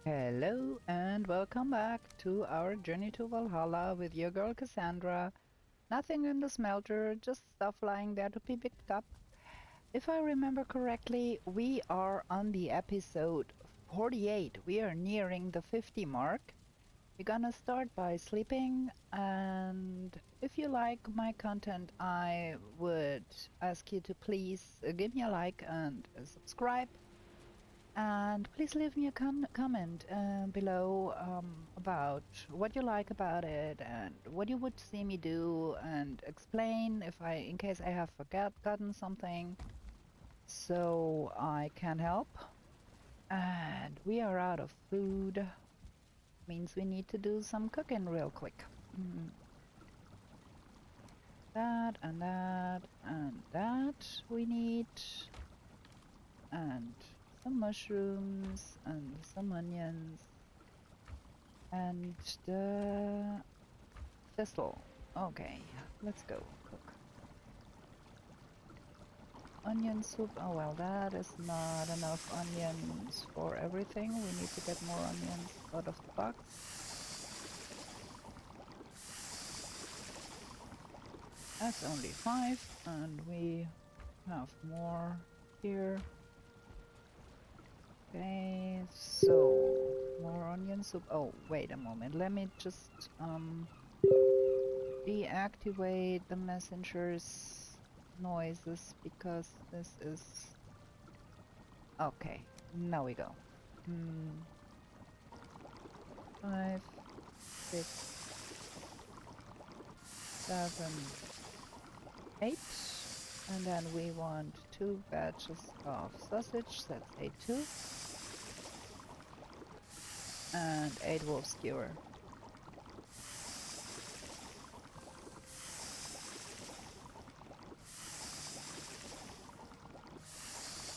Hello and welcome back to our journey to Valhalla with your girl Cassandra. Nothing in the smelter, just stuff lying there to be picked up. If I remember correctly, we are on the episode 48. We are nearing the 50 mark. We're gonna start by sleeping, and if you like my content, I would ask you to please give me a like and subscribe. And please leave me a comment below about what you like about it and what you would see me do, and explain in case I have forgotten something, so I can help. And we are out of food. Means we need to do some cooking real quick. That and that and that we need. And some mushrooms and some onions. And the thistle. Okay, let's go cook. Onion soup. Oh well, that is not enough onions for everything. We need to get more onions out of the box. That's only 5, and we have more here. Okay, so more onion soup. Oh, wait a moment. Let me just deactivate the messenger's noises, because this is okay. Now we go. 5, 6, 7, 8, and then we want 2 batches of sausage. That's 8 too, and 8 wolf skewer.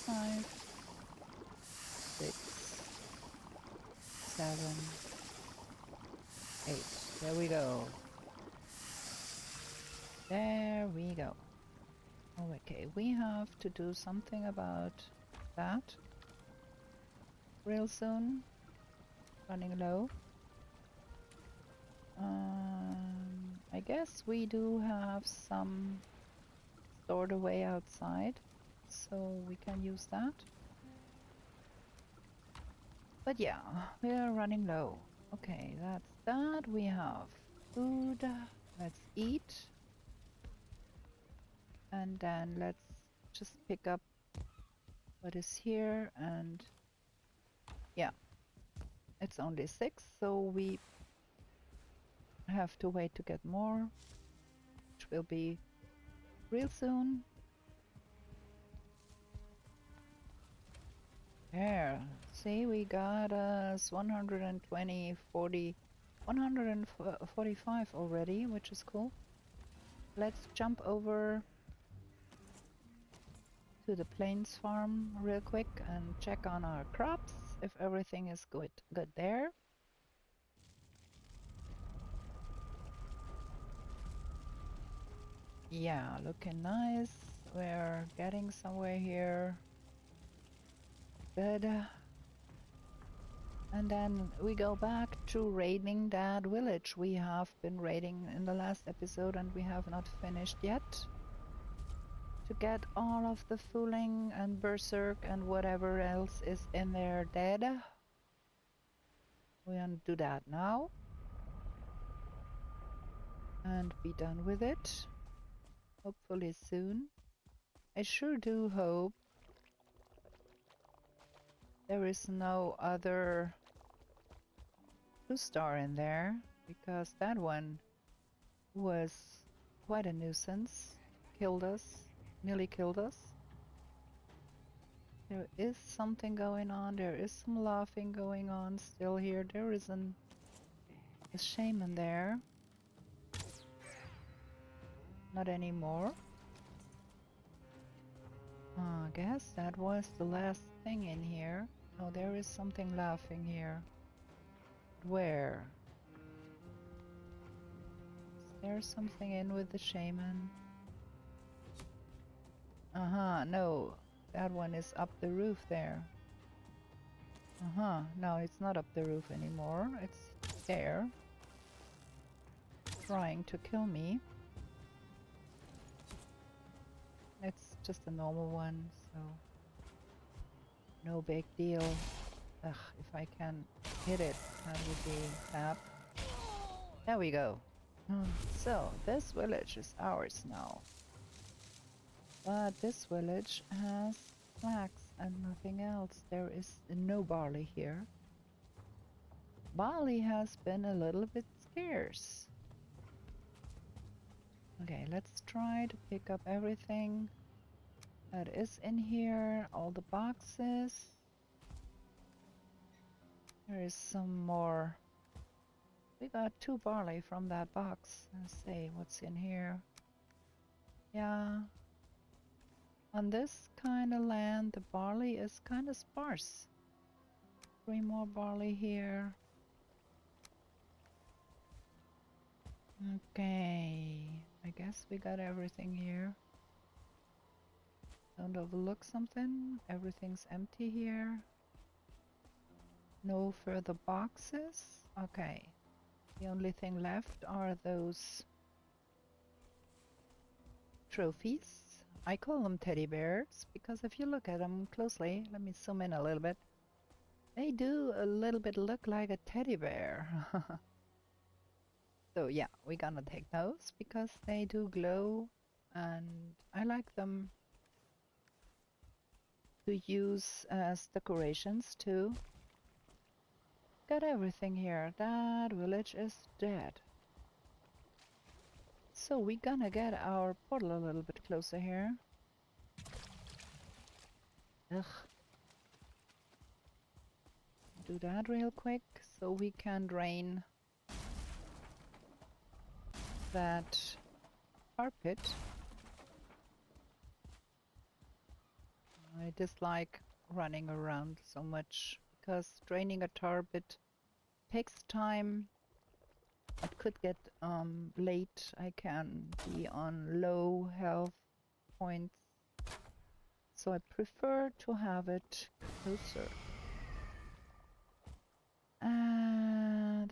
5, 6, 7, 8. There we go. There we go. Okay, we have to do something about that real soon. Running low. I guess we do have some stored away outside, so we can use that. But yeah, we are running low. Okay, that's that. We have food. Let's eat. And then let's just pick up what is here. And yeah, it's only 6, so we have to wait to get more, which will be real soon. There, see, we got us 120, 40, 145 already, which is cool. Let's jump over to the plains farm real quick and check on our crops, if everything is good there. Yeah, looking nice. We're getting somewhere here. Good. And then we go back to raiding that village we have been raiding in the last episode, and we have not finished yet. To get all of the fooling and berserk and whatever else is in there dead. We're gonna do that now. And be done with it. Hopefully soon. I sure do hope there is no other 2-star in there, because that one was quite a nuisance. Killed us. Nearly killed us. There is something going on. There is some laughing going on still here. There is a shaman there. Not anymore. I guess that was the last thing in here. Oh, there is something laughing here. Where? Is there something in with the shaman? No. That one is up the roof there. No, it's not up the roof anymore. It's there, trying to kill me. It's just a normal one, so no big deal. Ugh, if I can hit it, that would be fab. There we go. So, this village is ours now. But this village has flax and nothing else. There is no barley here. Barley has been a little bit scarce. Okay, let's try to pick up everything that is in here. All the boxes. There is some more. We got 2 barley from that box. Let's see what's in here. Yeah. On this kind of land, the barley is kind of sparse. 3 more barley here. Okay. I guess we got everything here. Don't overlook something. Everything's empty here. No further boxes. Okay. The only thing left are those trophies. I call them teddy bears because if you look at them closely, let me zoom in a little bit, they do a little bit look like a teddy bear. So yeah, we're gonna take those because they do glow and I like them to use as decorations too. Got everything here. That village is dead. So we're gonna get our portal a little bit closer here. Ugh. Do that real quick so we can drain that carpet. I dislike running around so much because draining a tar pit takes time. It could get late. I can be on low health points, so I prefer to have it closer.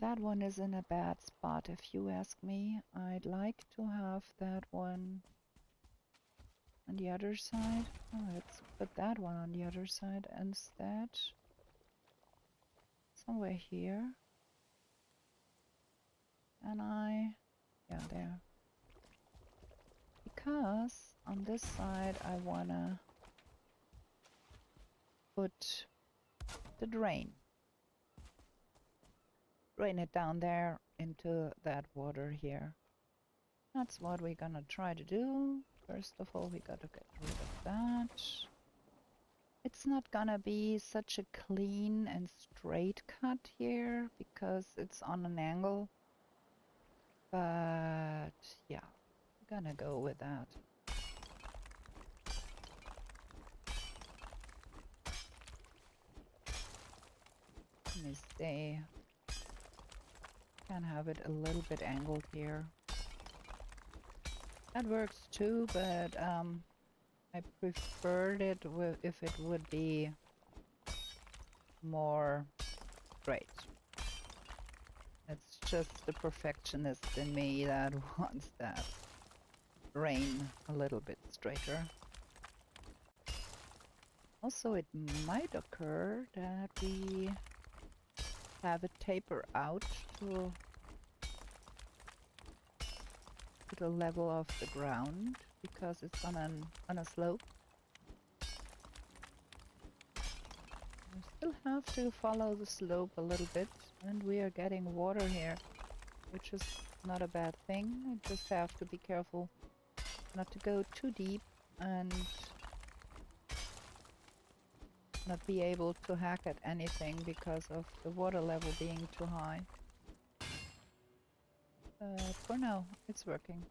That one is in a bad spot if you ask me. I'd like to have that one on the other side. Oh, let's put that one on the other side instead. Somewhere here. And yeah, there. Because on this side I wanna put the drain. Drain it down there into that water here. That's what we're gonna try to do. First of all, we gotta get rid of that. It's not gonna be such a clean and straight cut here because it's on an angle. But yeah, we're gonna go with that. Let me see. Can have it a little bit angled here. That works too, but I preferred it if it would be more straight. It's just the perfectionist in me that wants that grain a little bit straighter. Also, it might occur that we have it taper out to the level of the ground because it's on a slope. We still have to follow the slope a little bit, and we are getting water here, which is not a bad thing. I just have to be careful not to go too deep and not be able to hack at anything because of the water level being too high. For now, it's working.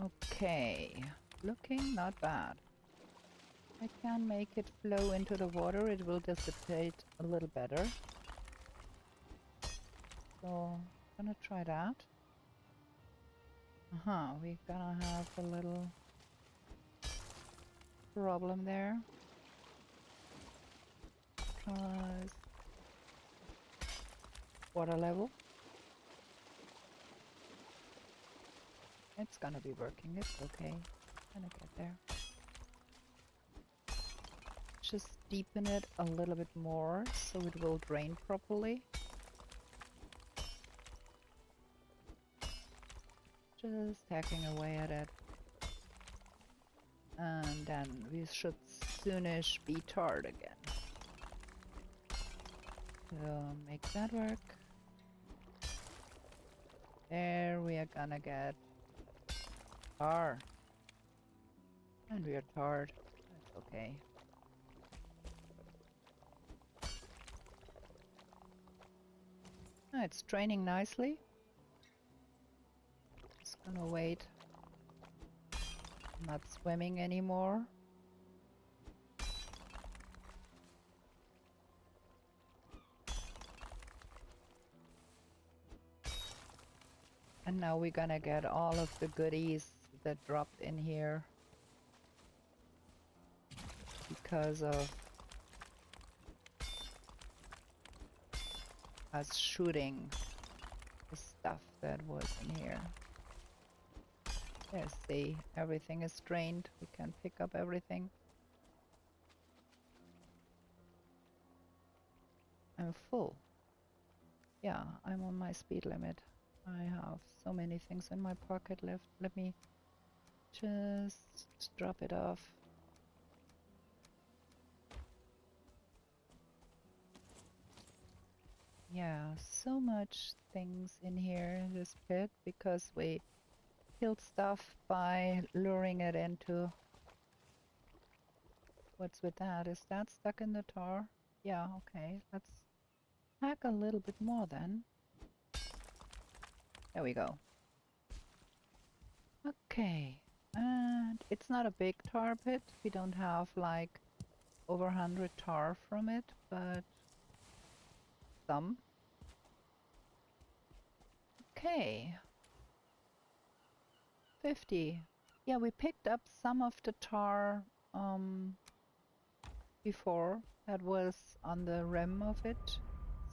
Okay, looking not bad. I can make it flow into the water, it will dissipate a little better. So, I'm gonna try that. We're gonna have a little problem there. Plus water level. It's gonna be working, it's okay. Gonna get there. Just deepen it a little bit more so it will drain properly. Just hacking away at it. And then we should soonish be tarred again. So make that work. There we are gonna get tar. And we are tarred. That's okay. It's draining nicely. Just gonna wait. I'm not swimming anymore. And now we're gonna get all of the goodies that dropped in here because of us shooting the stuff that was in here. There, see, everything is drained. We can pick up everything. I'm full. Yeah, I'm on my speed limit. I have so many things in my pocket left. Let me just drop it off. Yeah, so much things in here in this pit because we killed stuff by luring it into... What's with that? Is that stuck in the tar? Yeah, okay. Let's hack a little bit more then. There we go. Okay. And it's not a big tar pit. We don't have like over 100 tar from it, but some. Okay. 50. Yeah, we picked up some of the tar before that was on the rim of it.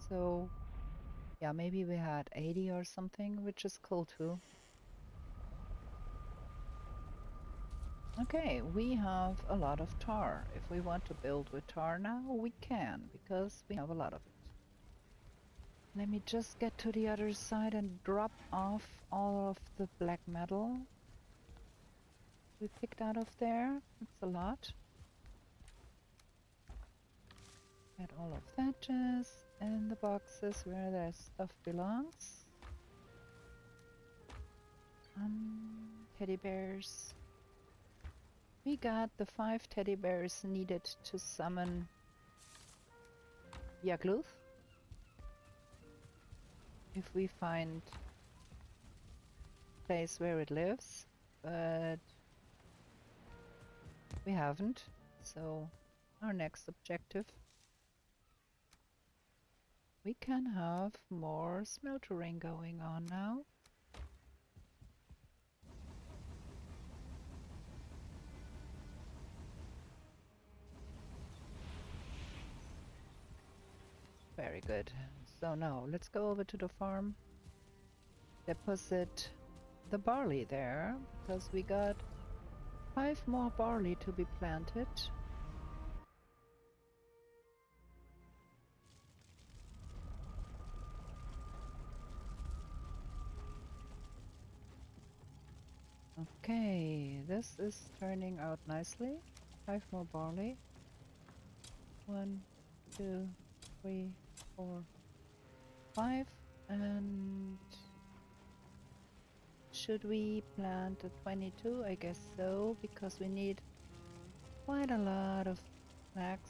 So yeah, maybe we had 80 or something, which is cool too. Okay, we have a lot of tar. If we want to build with tar now, we can, because we have a lot of it. Let me just get to the other side and drop off all of the black metal we picked out of there. It's a lot. Get all of that just in the boxes where their stuff belongs. Teddy bears. We got the 5 teddy bears needed to summon Yagluth. If we find a place where it lives, but we haven't. So our next objective, we can have more smeltering going on now. Very good. So now let's go over to the farm, deposit the barley there, because we got 5 more barley to be planted. Okay, this is turning out nicely. 5 more barley. 1, 2, 3, 4, 5. And should we plant a 22? I guess so, because we need quite a lot of flax.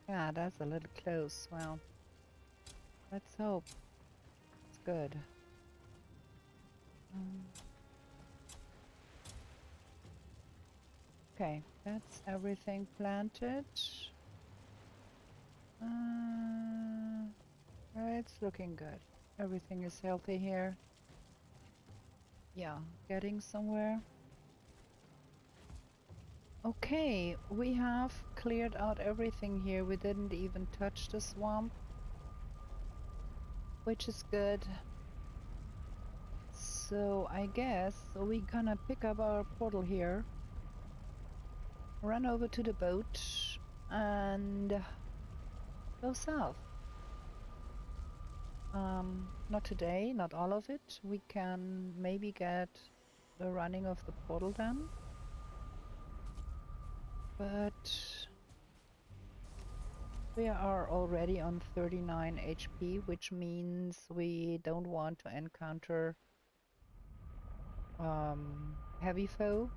Yeah, that's a little close. Well, let's hope it's good. Okay, that's everything planted. It's looking good. Everything is healthy here. Yeah, getting somewhere. Okay, we have cleared out everything here. We didn't even touch the swamp, which is good. So I guess we're gonna pick up our portal here, run over to the boat, and go south. Not today, not all of it. We can maybe get the running of the portal done. But we are already on 39 HP, which means we don't want to encounter heavy foe.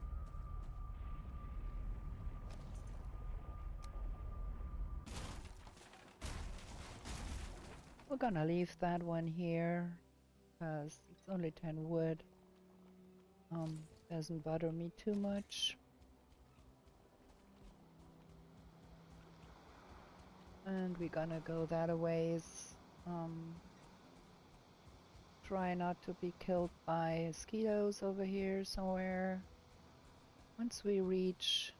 We're gonna leave that one here because it's only 10 wood. Doesn't bother me too much. And we're gonna go that a ways. Try not to be killed by mosquitoes over here somewhere. Once we reach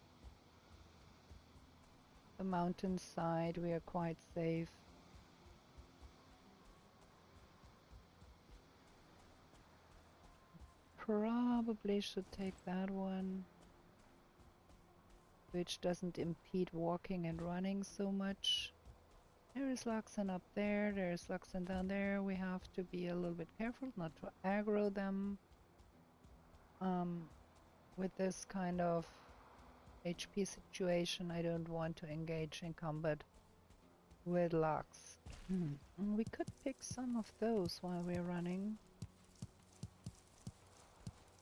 the mountainside, we are quite safe. Probably should take that one, which doesn't impede walking and running so much. There is Luxon up there, there's Luxon down there. We have to be a little bit careful not to aggro them. With this kind of HP situation, I don't want to engage in combat with Lux. We could pick some of those while we're running.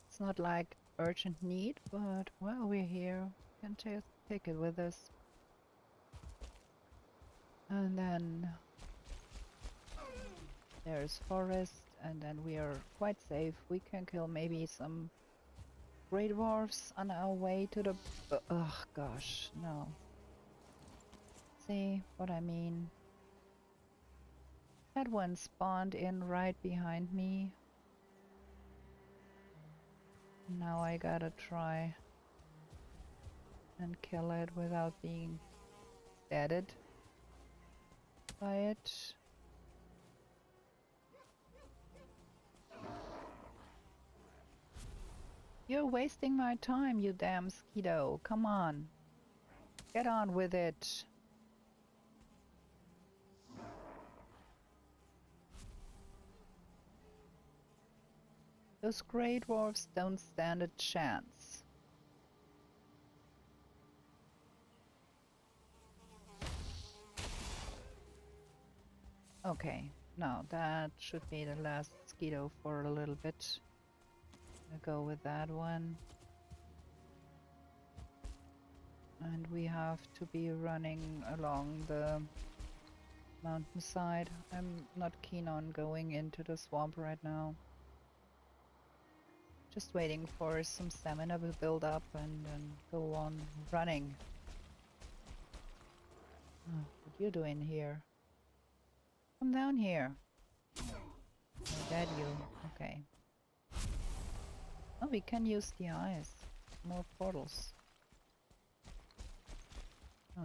It's not like urgent need, but while we're here, we can take it with us. And then there's forest, and then we are quite safe. We can kill maybe some Great Dwarfs on our way to the... oh gosh, no. See what I mean? That one spawned in right behind me. Now I gotta try and kill it without being deaded by it. You're wasting my time, you damn mosquito. Come on. Get on with it. Those Grey Dwarfs don't stand a chance. Okay, no, that should be the last mosquito for a little bit. I'll go with that one. And we have to be running along the mountainside. I'm not keen on going into the swamp right now. Just waiting for some stamina to build up and then go on running. Oh, what you doing here? Come down here. Oh, that you. Okay. Oh, we can use the eyes. More portals.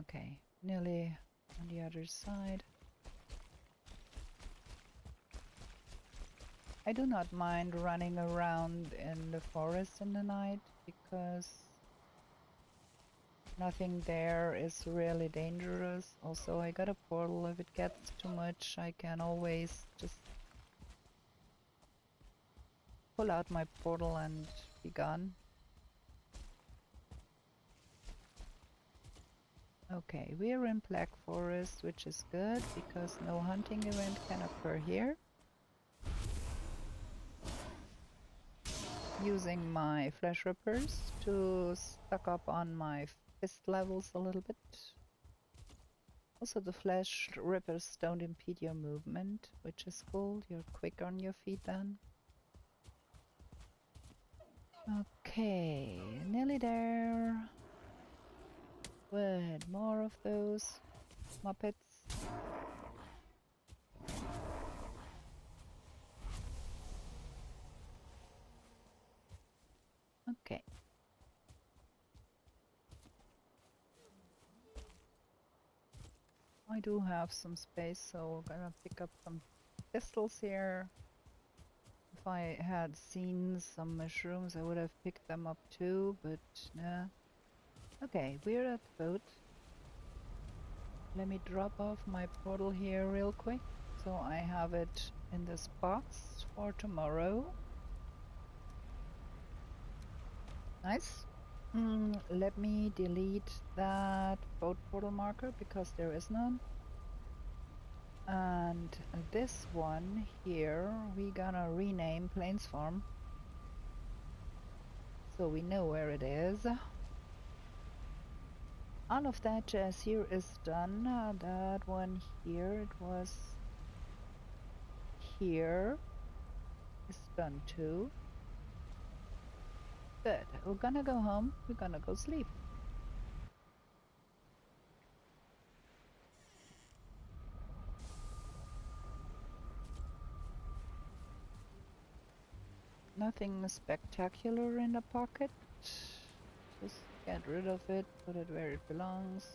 Okay, nearly on the other side. I do not mind running around in the forest in the night because nothing there is really dangerous. Also, I got a portal. If it gets too much, I can always just pull out my portal and be gone. Okay, we're in Black Forest, which is good because no hunting event can occur here. Using my flesh rippers to stock up on my fist levels a little bit. Also, the flesh rippers don't impede your movement, which is cool. You're quick on your feet then. Okay, nearly there. Good, more of those Muppets. Okay. I do have some space, so I'm gonna pick up some pistols here. If I had seen some mushrooms, I would have picked them up too, but nah. Okay, we're at the boat. Let me drop off my portal here real quick, so I have it in this box for tomorrow. Nice. Let me delete that boat portal marker because there is none. And this one here, we gonna rename Plains Farm. So we know where it is. All of that jazz here is done. That one here, it was here, is done too. Good. We're gonna go home. We're gonna go sleep. Nothing spectacular in the pocket. Just get rid of it, put it where it belongs.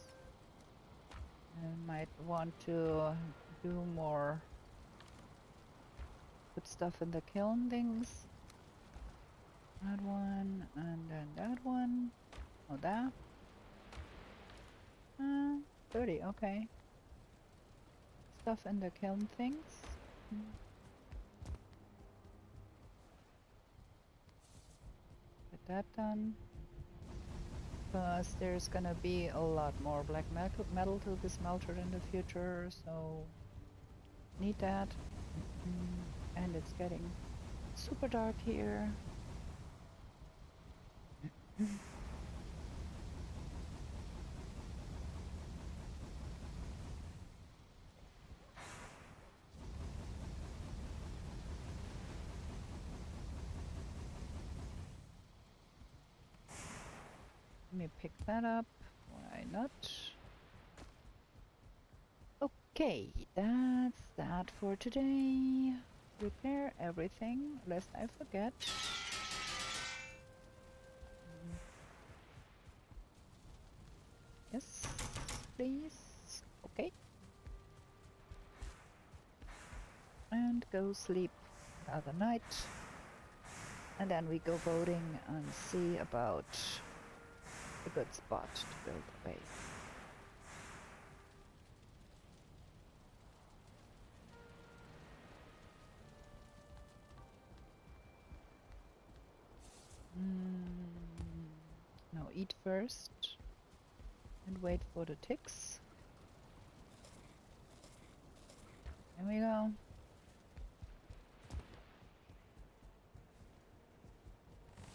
I might want to do more, put stuff in the kiln things. That one, and then that one. Oh, that. 30, okay. Stuff in the kiln things. Get that done. Because there's gonna be a lot more black metal to be smelted in the future, so need that. And it's getting super dark here. Let me pick that up. Why not? Okay, that's that for today. Repair everything, lest I forget. Yes, please. Okay. And go sleep another night. And then we go voting and see about a good spot to build a base. No, eat first and wait for the ticks. Here we go.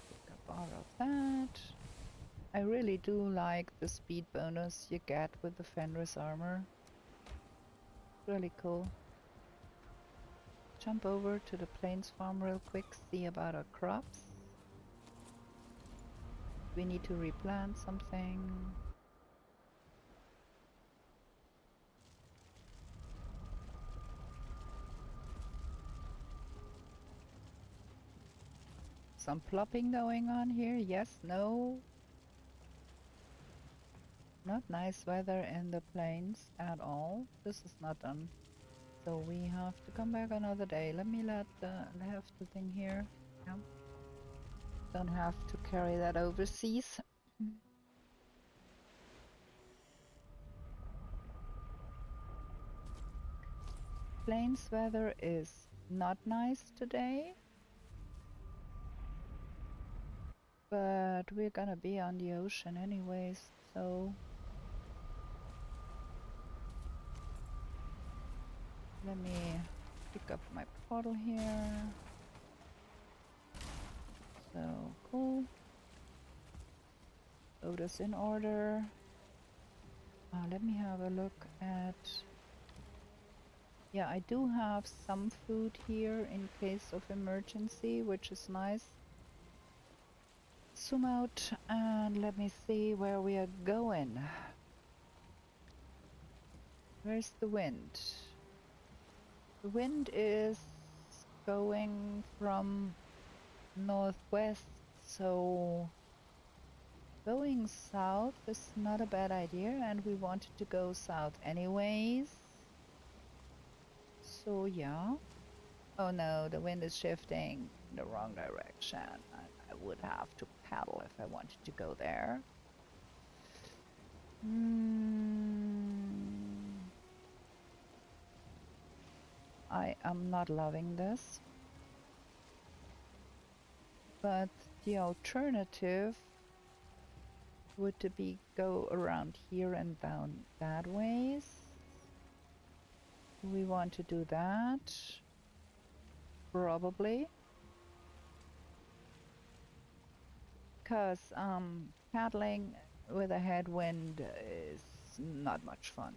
Pick up all of that. I really do like the speed bonus you get with the Fenris armor. Really cool. Jump over to the Plains farm real quick, see about our crops. We need to replant something. Some plopping going on here. Yes, no. Not nice weather in the plains at all. This is not done. So we have to come back another day. Let me have the thing here. Yeah. Don't have to carry that overseas. Plains weather is not nice today. But we're gonna be on the ocean anyways, so let me pick up my portal here. So cool. Load us in order. Let me have a look at... Yeah, I do have some food here in case of emergency, which is nice. Zoom out and let me see where we are going. Where's the wind? The wind is going from northwest, so going south is not a bad idea, and we wanted to go south anyways. So yeah. Oh no, the wind is shifting in the wrong direction. I would have to paddle if I wanted to go there. I am not loving this. But the alternative would to be go around here and down that ways. We want to do that. Probably. Because paddling with a headwind is not much fun.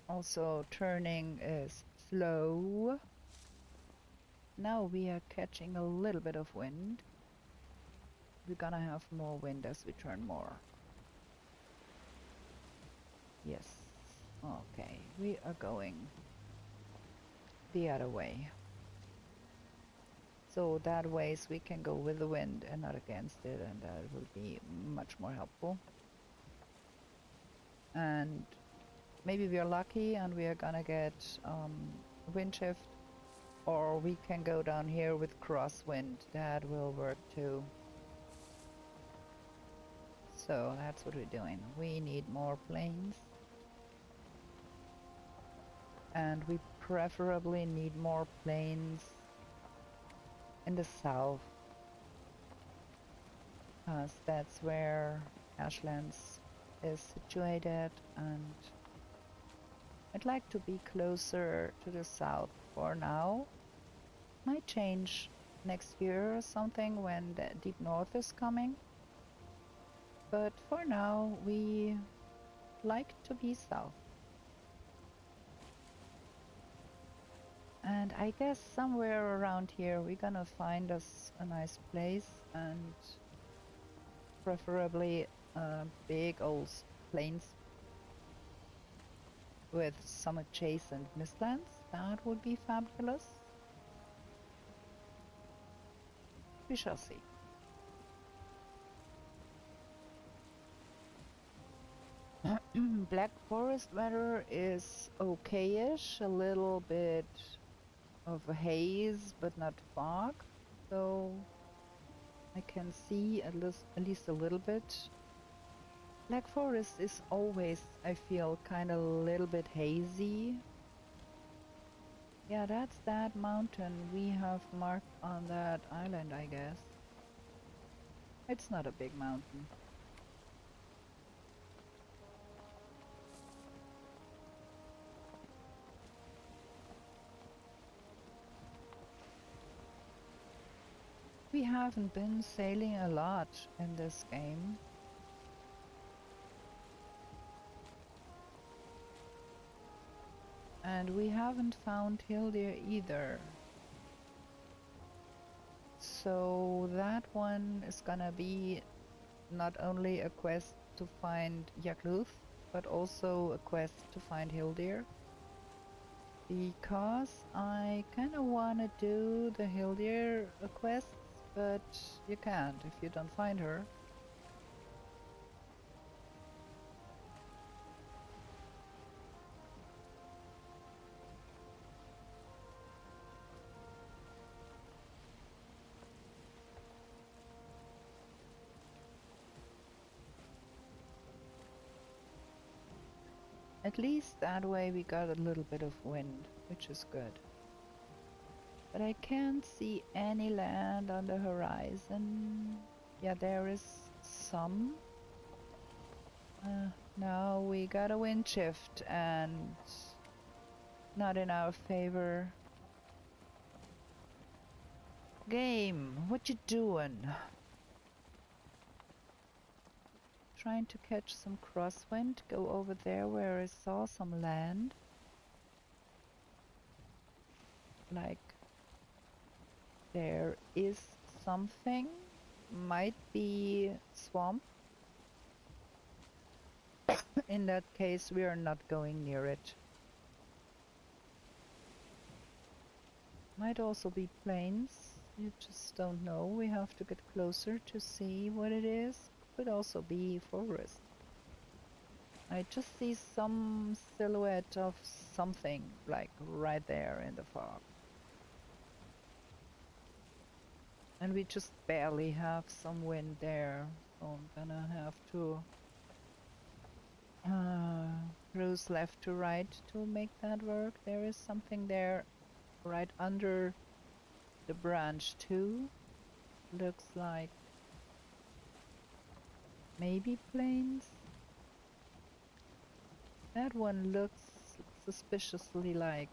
Also, turning is slow. Now we are catching a little bit of wind. We're gonna have more wind as we turn more. Yes. Okay, we are going the other way. So that ways we can go with the wind and not against it, and that will be much more helpful. And maybe we are lucky and we are gonna get wind shift, or we can go down here with crosswind. That will work too. So that's what we're doing. We need more planes. And we preferably need more planes in the south, because that's where Ashlands is situated, and I'd like to be closer to the south for now. Might change next year or something when the deep north is coming. But for now, we like to be south. And I guess somewhere around here we're gonna find us a nice place, and preferably big old plains with some adjacent mistlands. That would be fabulous. We shall see. Black Forest weather is okayish, a little bit of a haze, but not fog, so I can see at least a little bit. Black Forest is always, I feel, kind of a little bit hazy. Yeah, that's that mountain we have marked on that island, I guess. It's not a big mountain. We haven't been sailing a lot in this game. And we haven't found Hildir either. So that one is gonna be not only a quest to find Yakluth, but also a quest to find Hildir. Because I kinda wanna do the Hildir quests, but you can't if you don't find her. At least that way we got a little bit of wind, which is good. But I can't see any land on the horizon. Yeah, there is some. Now we got a wind shift and not in our favor. Game, what you doing? Trying to catch some crosswind, go over there where I saw some land. Like There is something. Might be swamp. In that case, we are not going near it. Might also be plains. You just don't know. We have to get closer to see what it is. Could also be forest. I just see some silhouette of something, like right there in the fog. And we just barely have some wind there, so I'm gonna have to cruise left to right to make that work. There is something there right under the branch too. Looks like maybe plains. That one looks suspiciously like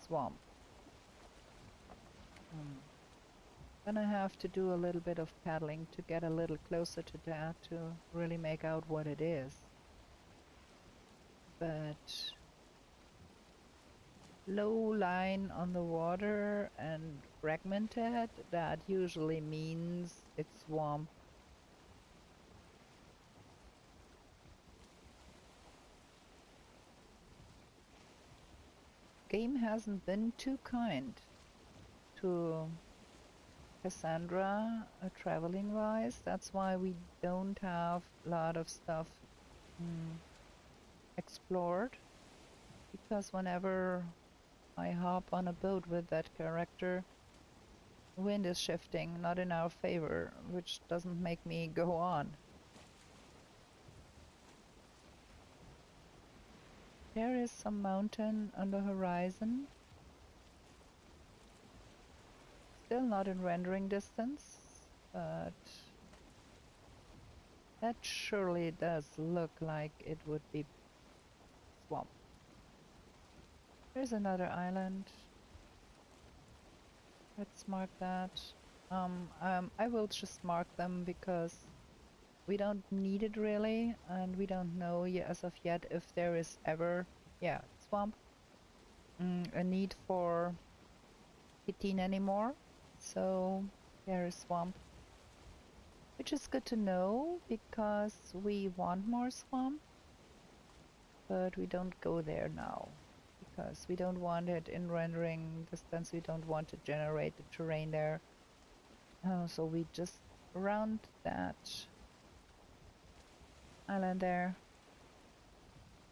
swamp. Gonna have to do a little bit of paddling to get a little closer to that to really make out what it is. But low line on the water and fragmented, that usually means it's swamp. Game hasn't been too kind to Cassandra traveling wise. That's why we don't have a lot of stuff explored, because whenever I hop on a boat with that character, wind is shifting, not in our favor, which doesn't make me go on. There is some mountain on the horizon. Still not in rendering distance, but that surely does look like it would be swamp. There's another island. Let's mark that. I will just mark them because we don't need it really, and we don't know as of yet if there is ever, yeah, swamp, a need for 18 anymore. So there is swamp, which is good to know because we want more swamp, but we don't go there now because we don't want it in rendering distance. We don't want to generate the terrain there. So we just round that island there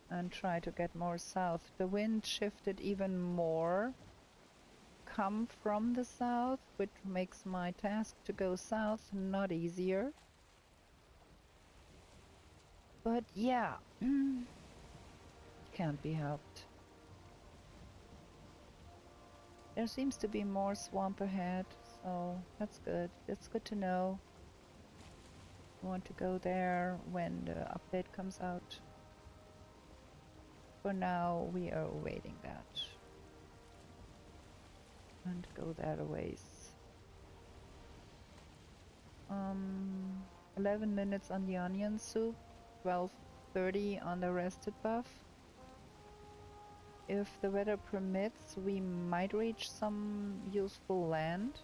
and try to get more south. The wind shifted even more, come from the south, which makes my task to go south not easier. But yeah, can't be helped. There seems to be more swamp ahead, so that's good. That's good to know. I want to go there when the update comes out. For now, we are awaiting that. And go that a ways. 11 minutes on the onion soup, 12:30 on the rested buff. If the weather permits, we might reach some useful land.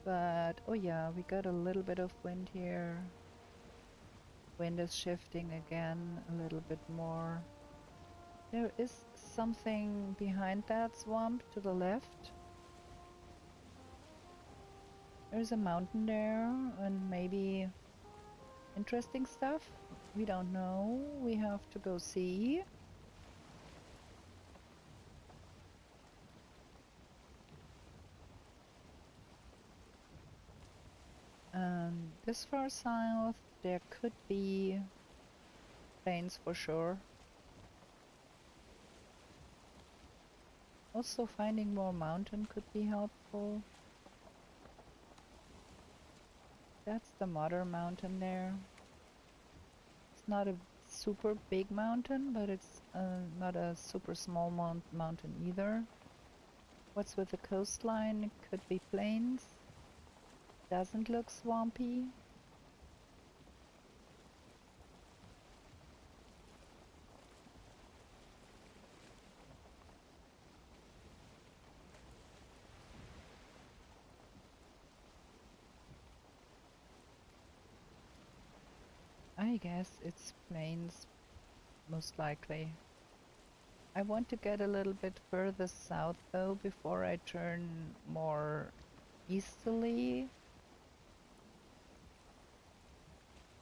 But, oh yeah, we got a little bit of wind here. Wind is shifting again a little bit more. There is something behind that swamp to the left. There's a mountain there and maybe interesting stuff. We don't know. We have to go see. And this far south, there could be plains for sure. Also, finding more mountain could be helpful. That's the mother mountain there. It's not a super big mountain, but it's not a super small mountain either. What's with the coastline? It could be plains. Doesn't look swampy. I guess it's plains, most likely. I want to get a little bit further south though before I turn more easterly,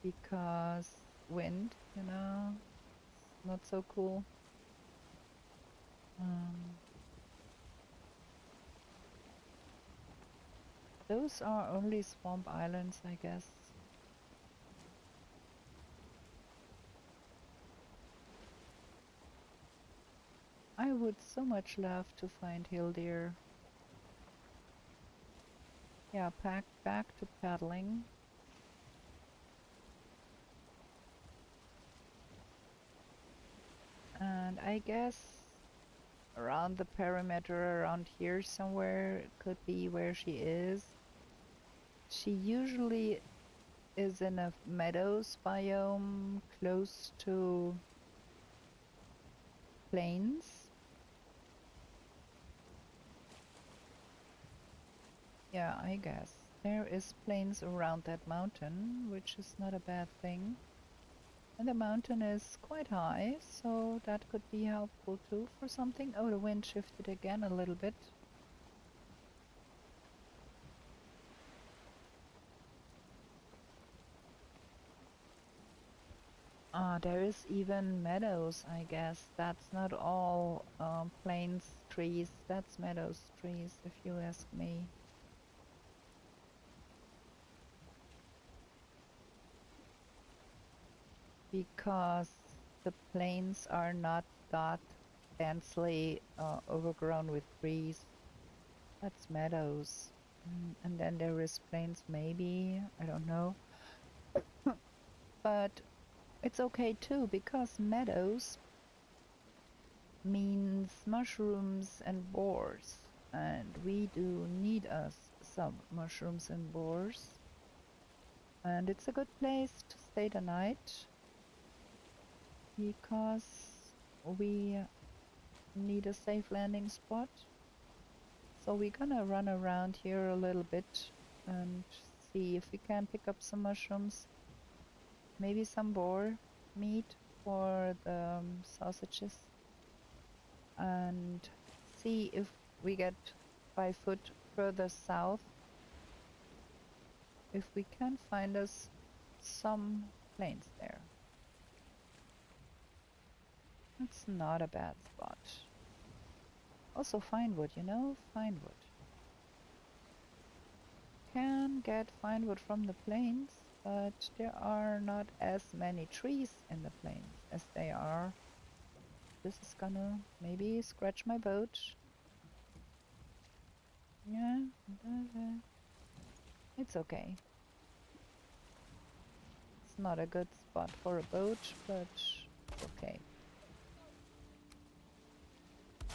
because wind, you know, it's not so cool. Those are only swamp islands, I guess. I would so much love to find Hildir. Yeah, back to paddling. And I guess around the perimeter around here somewhere could be where she is. She usually is in a meadows biome close to plains. Yeah, I guess. There is plains around that mountain, which is not a bad thing. And the mountain is quite high, so that could be helpful too for something. Oh, the wind shifted again a little bit. Ah, there is even meadows, I guess. That's not all plains trees. That's meadows trees, if you ask me. Because the plains are not that densely overgrown with trees. That's meadows. And then there is plains, maybe. I don't know. But it's okay too, because meadows means mushrooms and boars. And we do need us some mushrooms and boars. And it's a good place to stay the night, because we need a safe landing spot. So we're gonna run around here a little bit and see if we can pick up some mushrooms, maybe some boar meat for the sausages, and see if we get by foot further south, if we can find us some plains there. It's not a bad spot. Also fine wood, you know, fine wood. Can get fine wood from the plains, but there are not as many trees in the plains as they are. This is gonna maybe scratch my boat. Yeah, it's okay. It's not a good spot for a boat, but it's okay.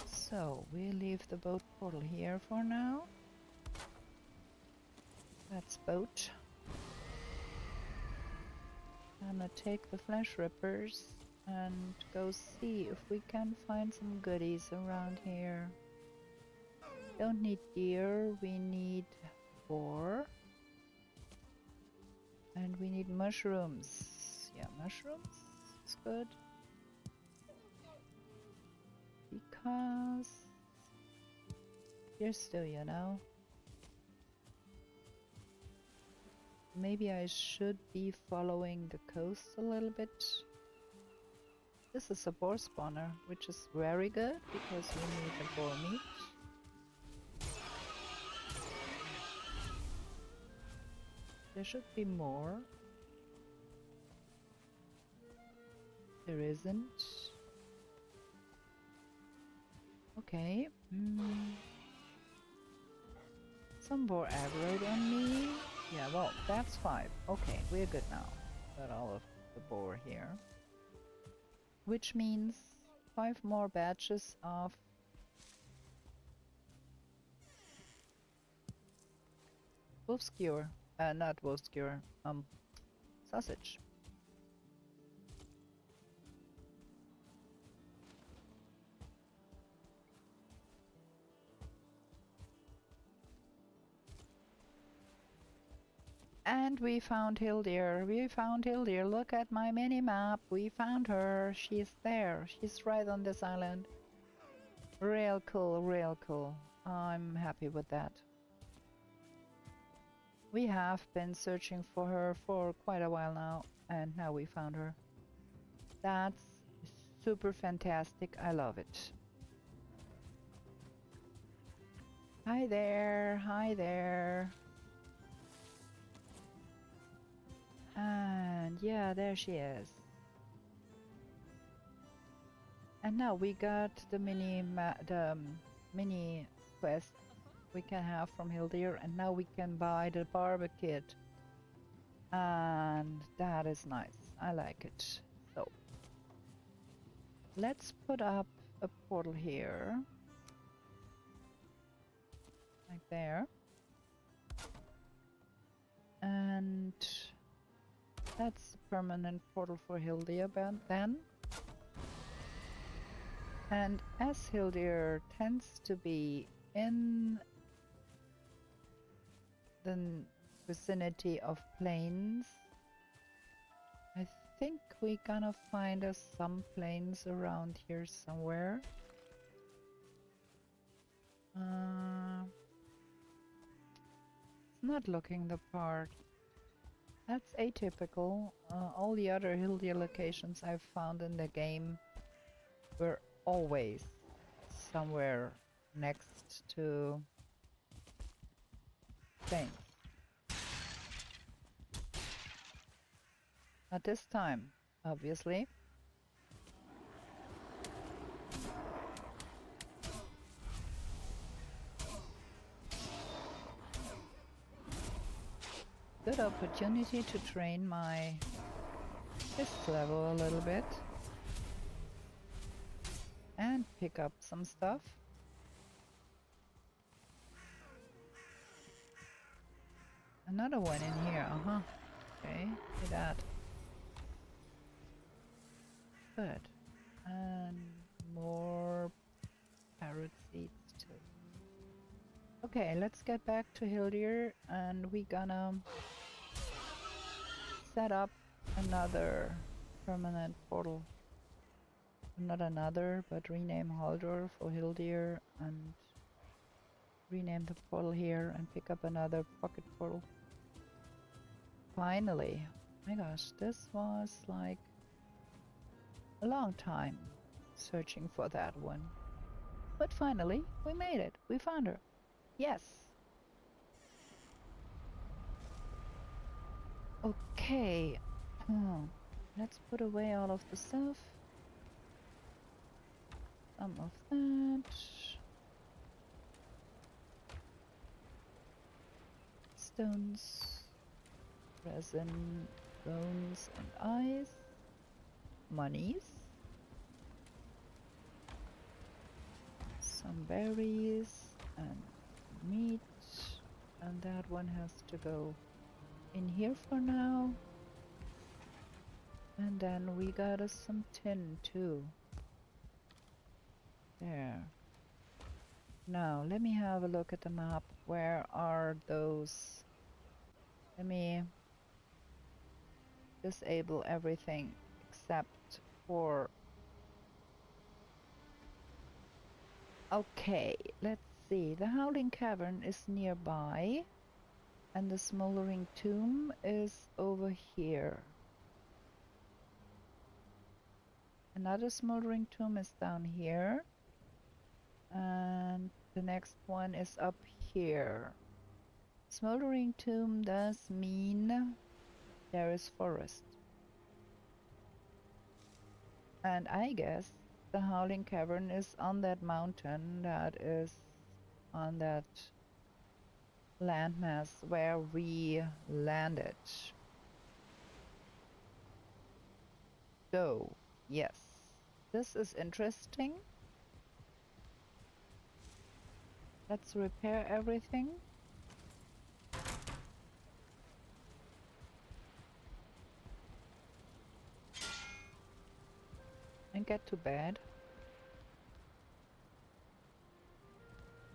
So we leave the boat portal here for now. That's boat. I'm gonna take the flesh rippers and go see if we can find some goodies around here. Don't need deer, we need boar. And we need mushrooms. Yeah, mushrooms is good. Because you're still, you know. Maybe I should be following the coast a little bit. This is a boar spawner, which is very good because we need the boar meat. There should be more. There isn't. Okay. Some boar aggroed on me. Yeah, well, that's 5. Okay, we're good now. Got all of the boar here. Which means 5 more batches of wolf skewer. Not wolf skewer, sausage. And we found Hildir. We found Hildir. Look at my mini map. We found her. She's there. She's right on this island. Real cool, real cool. I'm happy with that. We have been searching for her for quite a while now, and now we found her. That's super fantastic. I love it. Hi there. Hi there. And yeah, there she is. And now we got the mini quest we can have from Hildir, and now we can buy the barber kit. And that is nice. I like it. So let's put up a portal here. Like there. And that's a permanent portal for Hildir then. And as Hildir tends to be in the vicinity of plains, I think we're gonna find us some plains around here somewhere. It's not looking the part. That's atypical. All the other Hildir locations I've found in the game were always somewhere next to plains. Not this time, obviously. Good opportunity to train my fist level a little bit. And pick up some stuff. Another one in here, Okay, see that. Good. And more parrot seeds too. Okay, let's get back to Hildir, and we gonna set up another permanent portal. Not another, but rename Haldor for Hildir and rename the portal here and pick up another pocket portal. Finally. My gosh, this was like a long time searching for that one. But finally, we made it. We found her. Yes. Okay. Let's put away all of the stuff. Some of that. Stones. Resin. Bones and eyes. Monies. Some berries and meat. And that one has to go in here for now. And then we got us some tin too. There. Now, let me have a look at the map. Where are those? Let me disable everything except for... Okay, let's see. The Howling Cavern is nearby. And the Smoldering Tomb is over here. Another Smoldering Tomb is down here. And the next one is up here. Smoldering Tomb does mean there is forest. And I guess the Howling Cavern is on that mountain that is on that landmass where we landed. So, yes, this is interesting. Let's repair everything. And get to bed.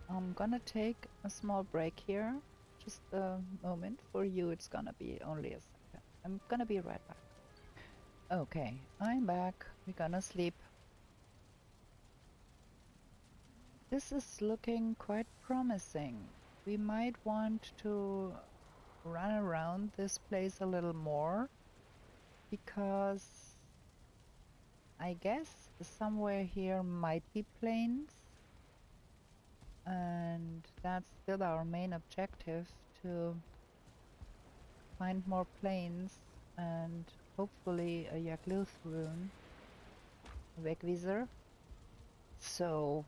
I'm gonna take a small break here Just a moment. For you, it's gonna be only a second. I'm gonna be right back. Okay, I'm back. We're gonna sleep. This is looking quite promising. We might want to run around this place a little more, because I guess somewhere here might be plains, and that's still our main objective, to find more plains and hopefully a Yakluth rune, Wegwieser. So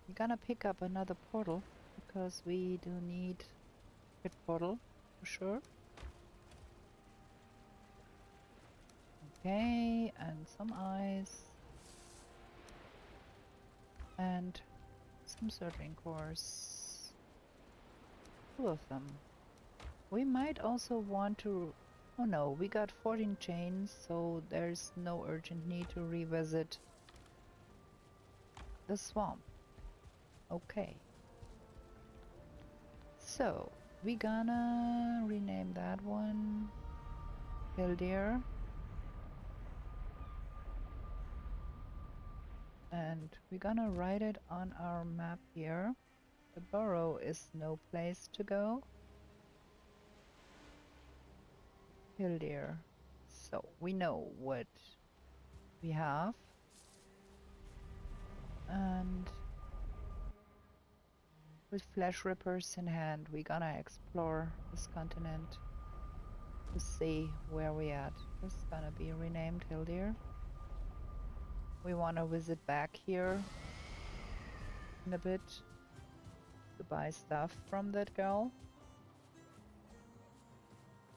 we're gonna pick up another portal because we do need a portal for sure. Okay, and some ice and some soldering cores. 2 of them. We might also want to... Oh no, we got 14 chains, so there's no urgent need to revisit the swamp. Okay. So, we gonna rename that one Hildir. And we're gonna write it on our map here. The burrow is no place to go. Hildir. So, we know what we have. And with flesh rippers in hand, we're gonna explore this continent to see where we at. This is gonna be renamed Hildir. We wanna visit back here in a bit to buy stuff from that girl.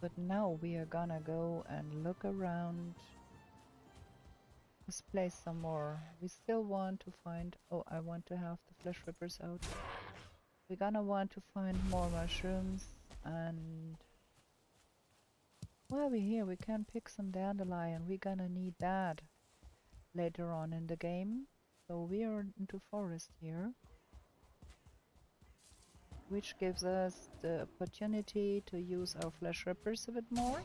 But now we are gonna go and look around this place some more. We still want to find... Oh, I want to have the flesh rippers out. We're gonna want to find more mushrooms, and well, we're here. We can pick some dandelion. We're gonna need that later on in the game. So we are into forest here, which gives us the opportunity to use our flesh rippers a bit more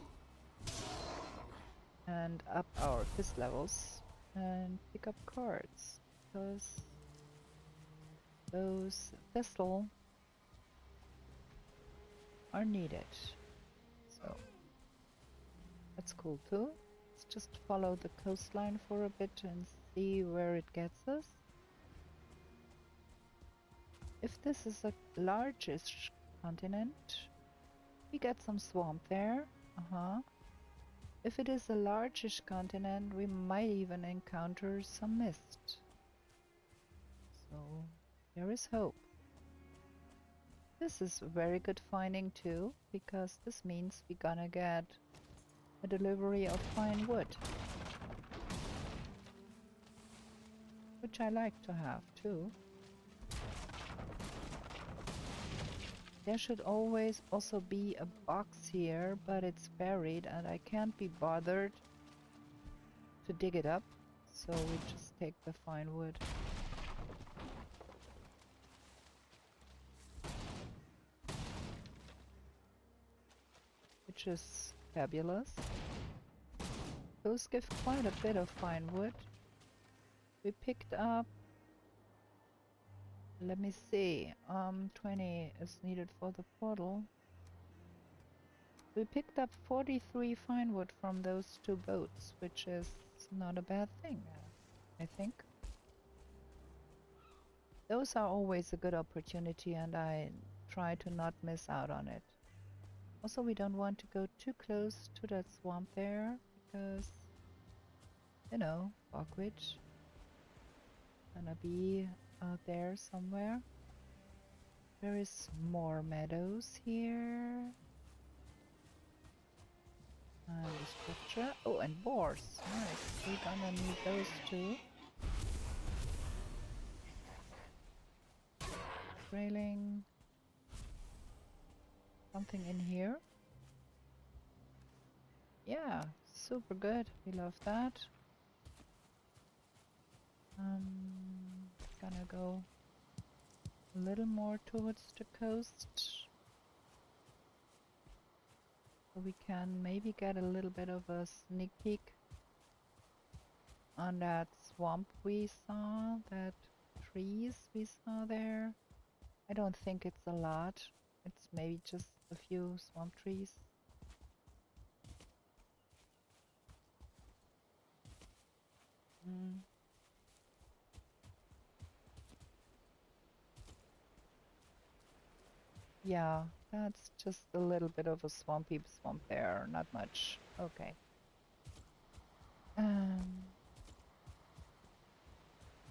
and up our fist levels and pick up cards, because those thistle are needed. So that's cool too. Let's just follow the coastline for a bit and see where it gets us. If this is a largish continent, we get some swamp there. If it is a largish continent, we might even encounter some mist. So there is hope. This is a very good finding too, because this means we're gonna get a delivery of fine wood, which I like to have too. There should always also be a box here, but it's buried and I can't be bothered to dig it up, so we just take the fine wood. Which is fabulous. Those give quite a bit of fine wood. We picked up... Let me see, 20 is needed for the portal. We picked up 43 fine wood from those 2 boats, which is not a bad thing, I think. Those are always a good opportunity, and I try to not miss out on it. Also, we don't want to go too close to that swamp there, because, you know, Bogwitch gonna be out there somewhere. There is more meadows here. And the structure. Oh, and boars. Nice. We're gonna need those too. Railing. Something in here. Yeah, super good. We love that. Gonna go a little more towards the coast. So we can maybe get a little bit of a sneak peek on that swamp we saw, that trees we saw there. I don't think it's a lot. It's maybe just a few swamp trees. Mm. Yeah, that's just a little bit of a swampy swamp there, not much. Okay.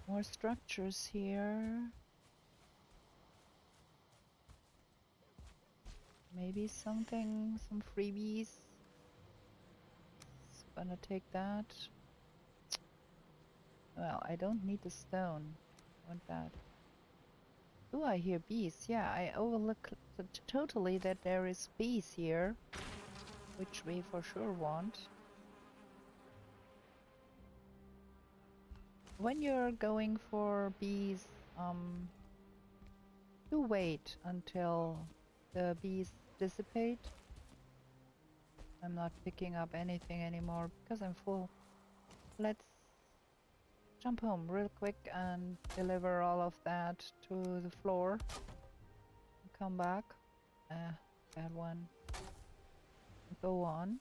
More structures here. Maybe something, some freebies. Just gonna take that. Well, I don't need the stone. I want that. Oh, I hear bees. Yeah, I overlook totally that there is bees here, which we for sure want. When you're going for bees, do wait until the bees dissipate. I'm not picking up anything anymore because I'm full. Let's jump home real quick and deliver all of that to the floor. Come back. That one. Go on.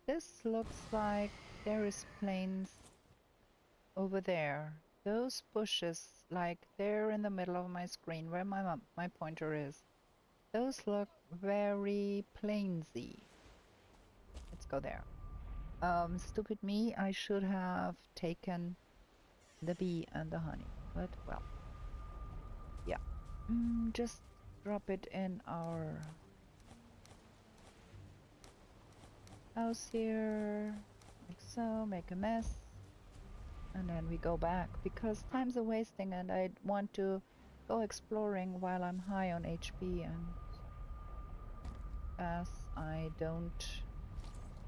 This looks like there is plains over there. Those bushes, like they're in the middle of my screen where my pointer is. Those look very plainsy. Let's go there. Stupid me, I should have taken the bee and the honey, but well, yeah. Just drop it in our house here, like so, make a mess, and then we go back because time's a wasting and I want to go exploring while I'm high on HP, and as I don't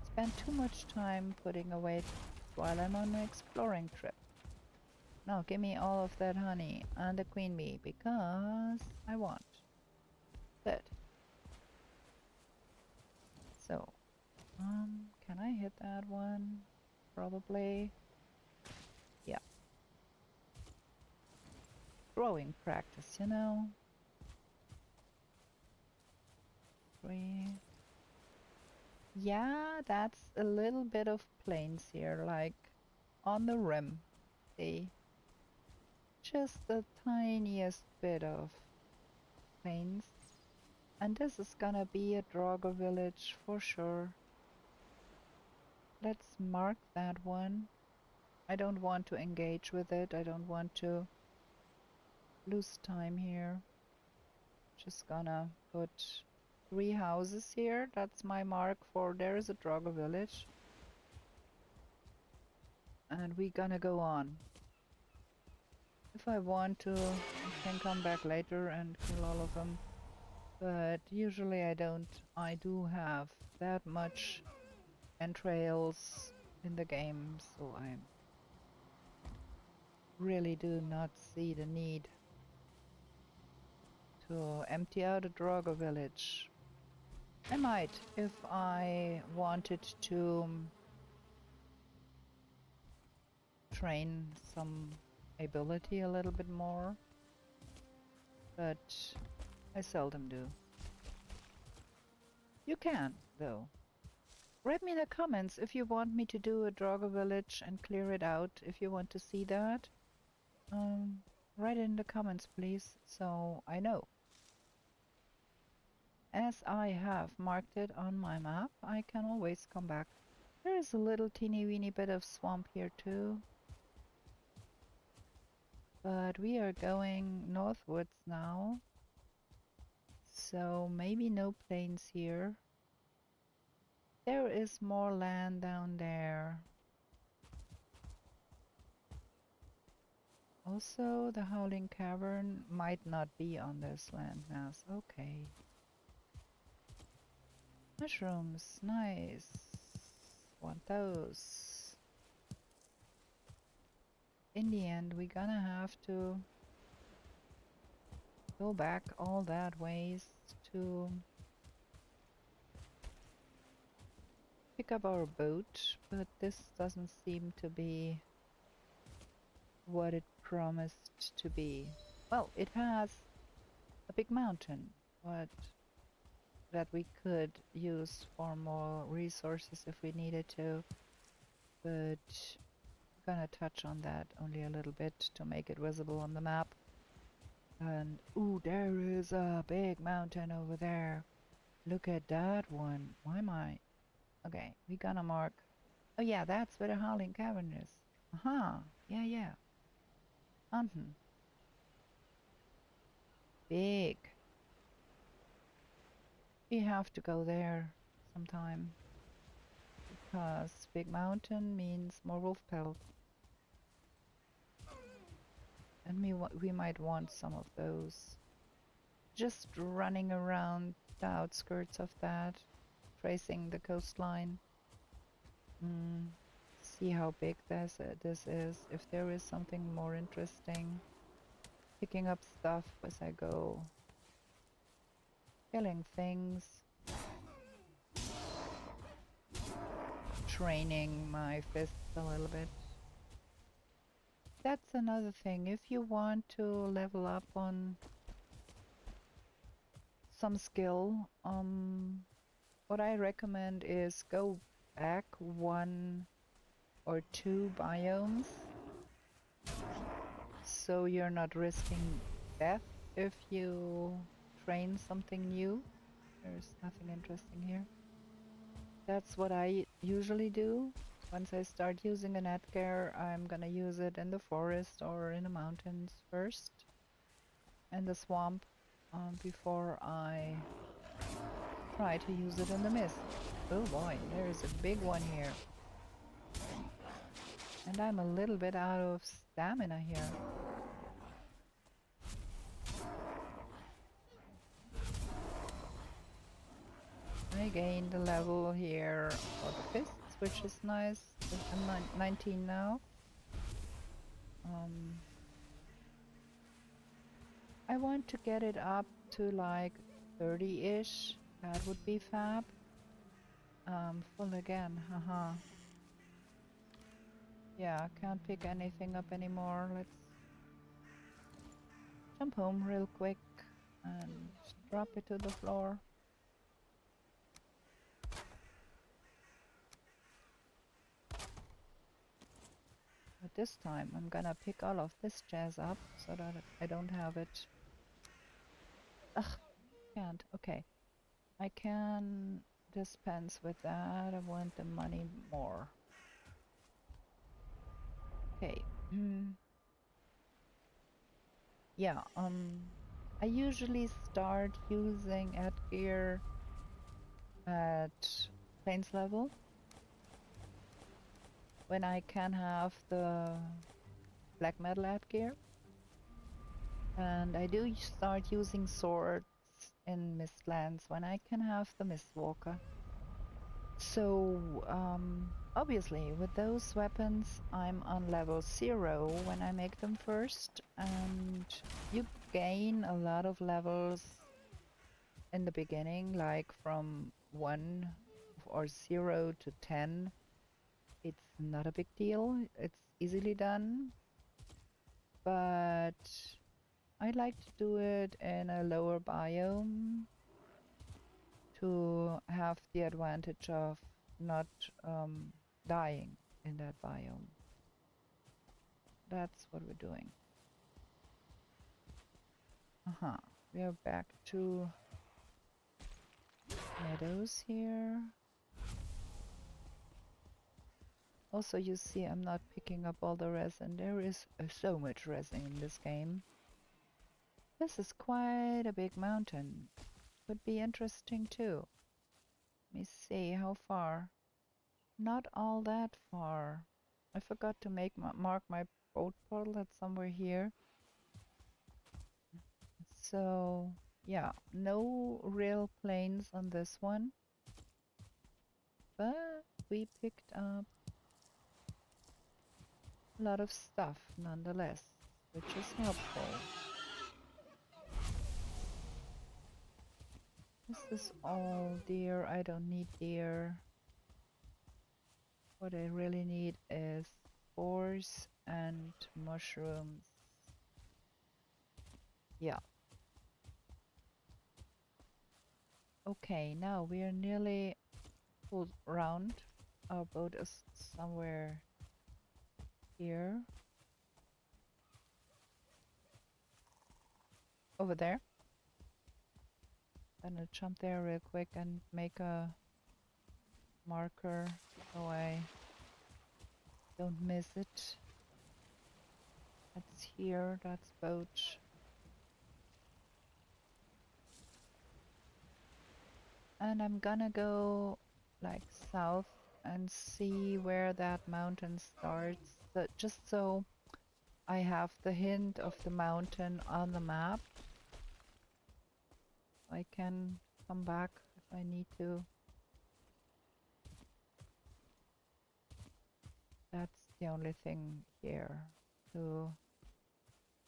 spend too much time putting away while I'm on an exploring trip. Now give me all of that honey and the queen bee because I want that. So, can I hit that one? Probably. Yeah. Throwing practice, you know. 3. Yeah, that's a little bit of plains here, like on the rim. See? Just the tiniest bit of plains. And this is gonna be a Draugr village for sure. Let's mark that one. I don't want to engage with it. I don't want to lose time here. Just gonna put 3 houses here. That's my mark for there is a Draugr village. And we're gonna go on. If I want to, I can come back later and kill all of them. But usually I don't. I do have that much entrails in the game, so I really do not see the need to empty out a Draugr village. I might if I wanted to train some ability a little bit more, but I seldom do. You can, though. Write me in the comments if you want me to do a Draugr village and clear it out, if you want to see that. Write it in the comments, please, so I know. As I have marked it on my map, I can always come back. There is a little teeny weeny bit of swamp here too. But we are going northwards now. So maybe no plains here. There is more land down there. Also, the Howling Cavern might not be on this landmass. Okay. Mushrooms, nice. Want those. In the end, we're gonna have to go back all that ways to pick up our boat, but this doesn't seem to be what it promised to be. Well, it has a big mountain, but that we could use for more resources if we needed to, but I'm gonna touch on that only a little bit to make it visible on the map. And ooh, there is a big mountain over there. Look at that one. Why am I? Okay, we gonna mark. Oh yeah, that's where the Howling Cavern is. Aha, yeah, yeah. Mm-hmm. Big. We have to go there sometime because big mountain means more wolf pelt, and we might want some of those. Just running around the outskirts of that, tracing the coastline. See how big this is. If there is something more interesting, picking up stuff as I go, killing things, training my fists a little bit. That's another thing. If you want to level up on some skill, what I recommend is go back 1 or 2 biomes, so you're not risking death if you train something new. There's nothing interesting here. That's what I usually do. Once I start using an Edgar, I'm gonna use it in the forest or in the mountains first, and the swamp, before I try to use it in the mist. Oh boy, there is a big one here. And I'm a little bit out of stamina here. I gained a level here for the fists, which is nice. I'm 19 now. I want to get it up to like 30-ish. That would be fab. Full again, haha. Yeah, can't pick anything up anymore. Let's jump home real quick and drop it to the floor. But this time I'm gonna pick all of this jazz up so that I don't have it. Ugh, can't. Okay. I can dispense with that. I want the money more. Okay. Yeah, I usually start using Edgear at plains level when I can have the black metal Edgear. And I do start using swords in Mistlands when I can have the Mistwalker. So, obviously, with those weapons, I'm on level 0 when I make them first, and you gain a lot of levels in the beginning, like from 1 or 0 to 10. It's not a big deal, it's easily done, but I like to do it in a lower biome to have the advantage of not dying in that biome. That's what we're doing. We are back to meadows here. Also, you see I'm not picking up all the resin. There is so much resin in this game. This is quite a big mountain. Would be interesting too. Let me see how far. Not all that far. I forgot to mark my boat portal. That's somewhere here. So yeah, no real planes on this one, but we picked up a lot of stuff nonetheless, which is helpful. This is all deer. I don't need deer. What I really need is ores and mushrooms. Yeah. Okay, now we are nearly full round. Our boat is somewhere here. Over there. Gonna jump there real quick and make a marker so I don't miss it. That's here, that's boat. And I'm gonna go like south and see where that mountain starts. Just so I have the hint of the mountain on the map. I can come back if I need to. That's the only thing here. To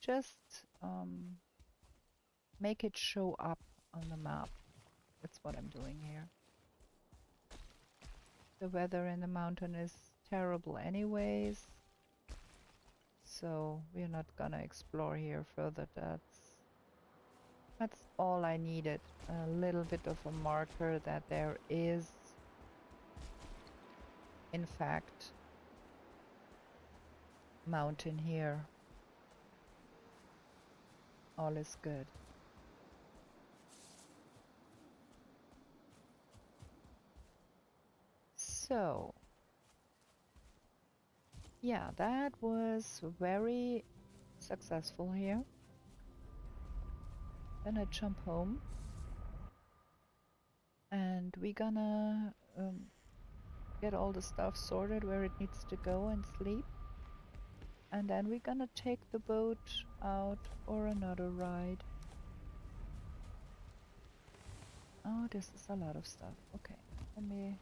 just make it show up on the map. That's what I'm doing here. The weather in the mountain is terrible anyways, so we're not gonna explore here further. That's all I needed. A little bit of a marker that there is, in fact, mountain here. All is good. So, yeah, that was very successful here. Then I jump home and we're gonna get all the stuff sorted where it needs to go and sleep. And then we're gonna take the boat out for another ride. Oh, this is a lot of stuff. Okay, let me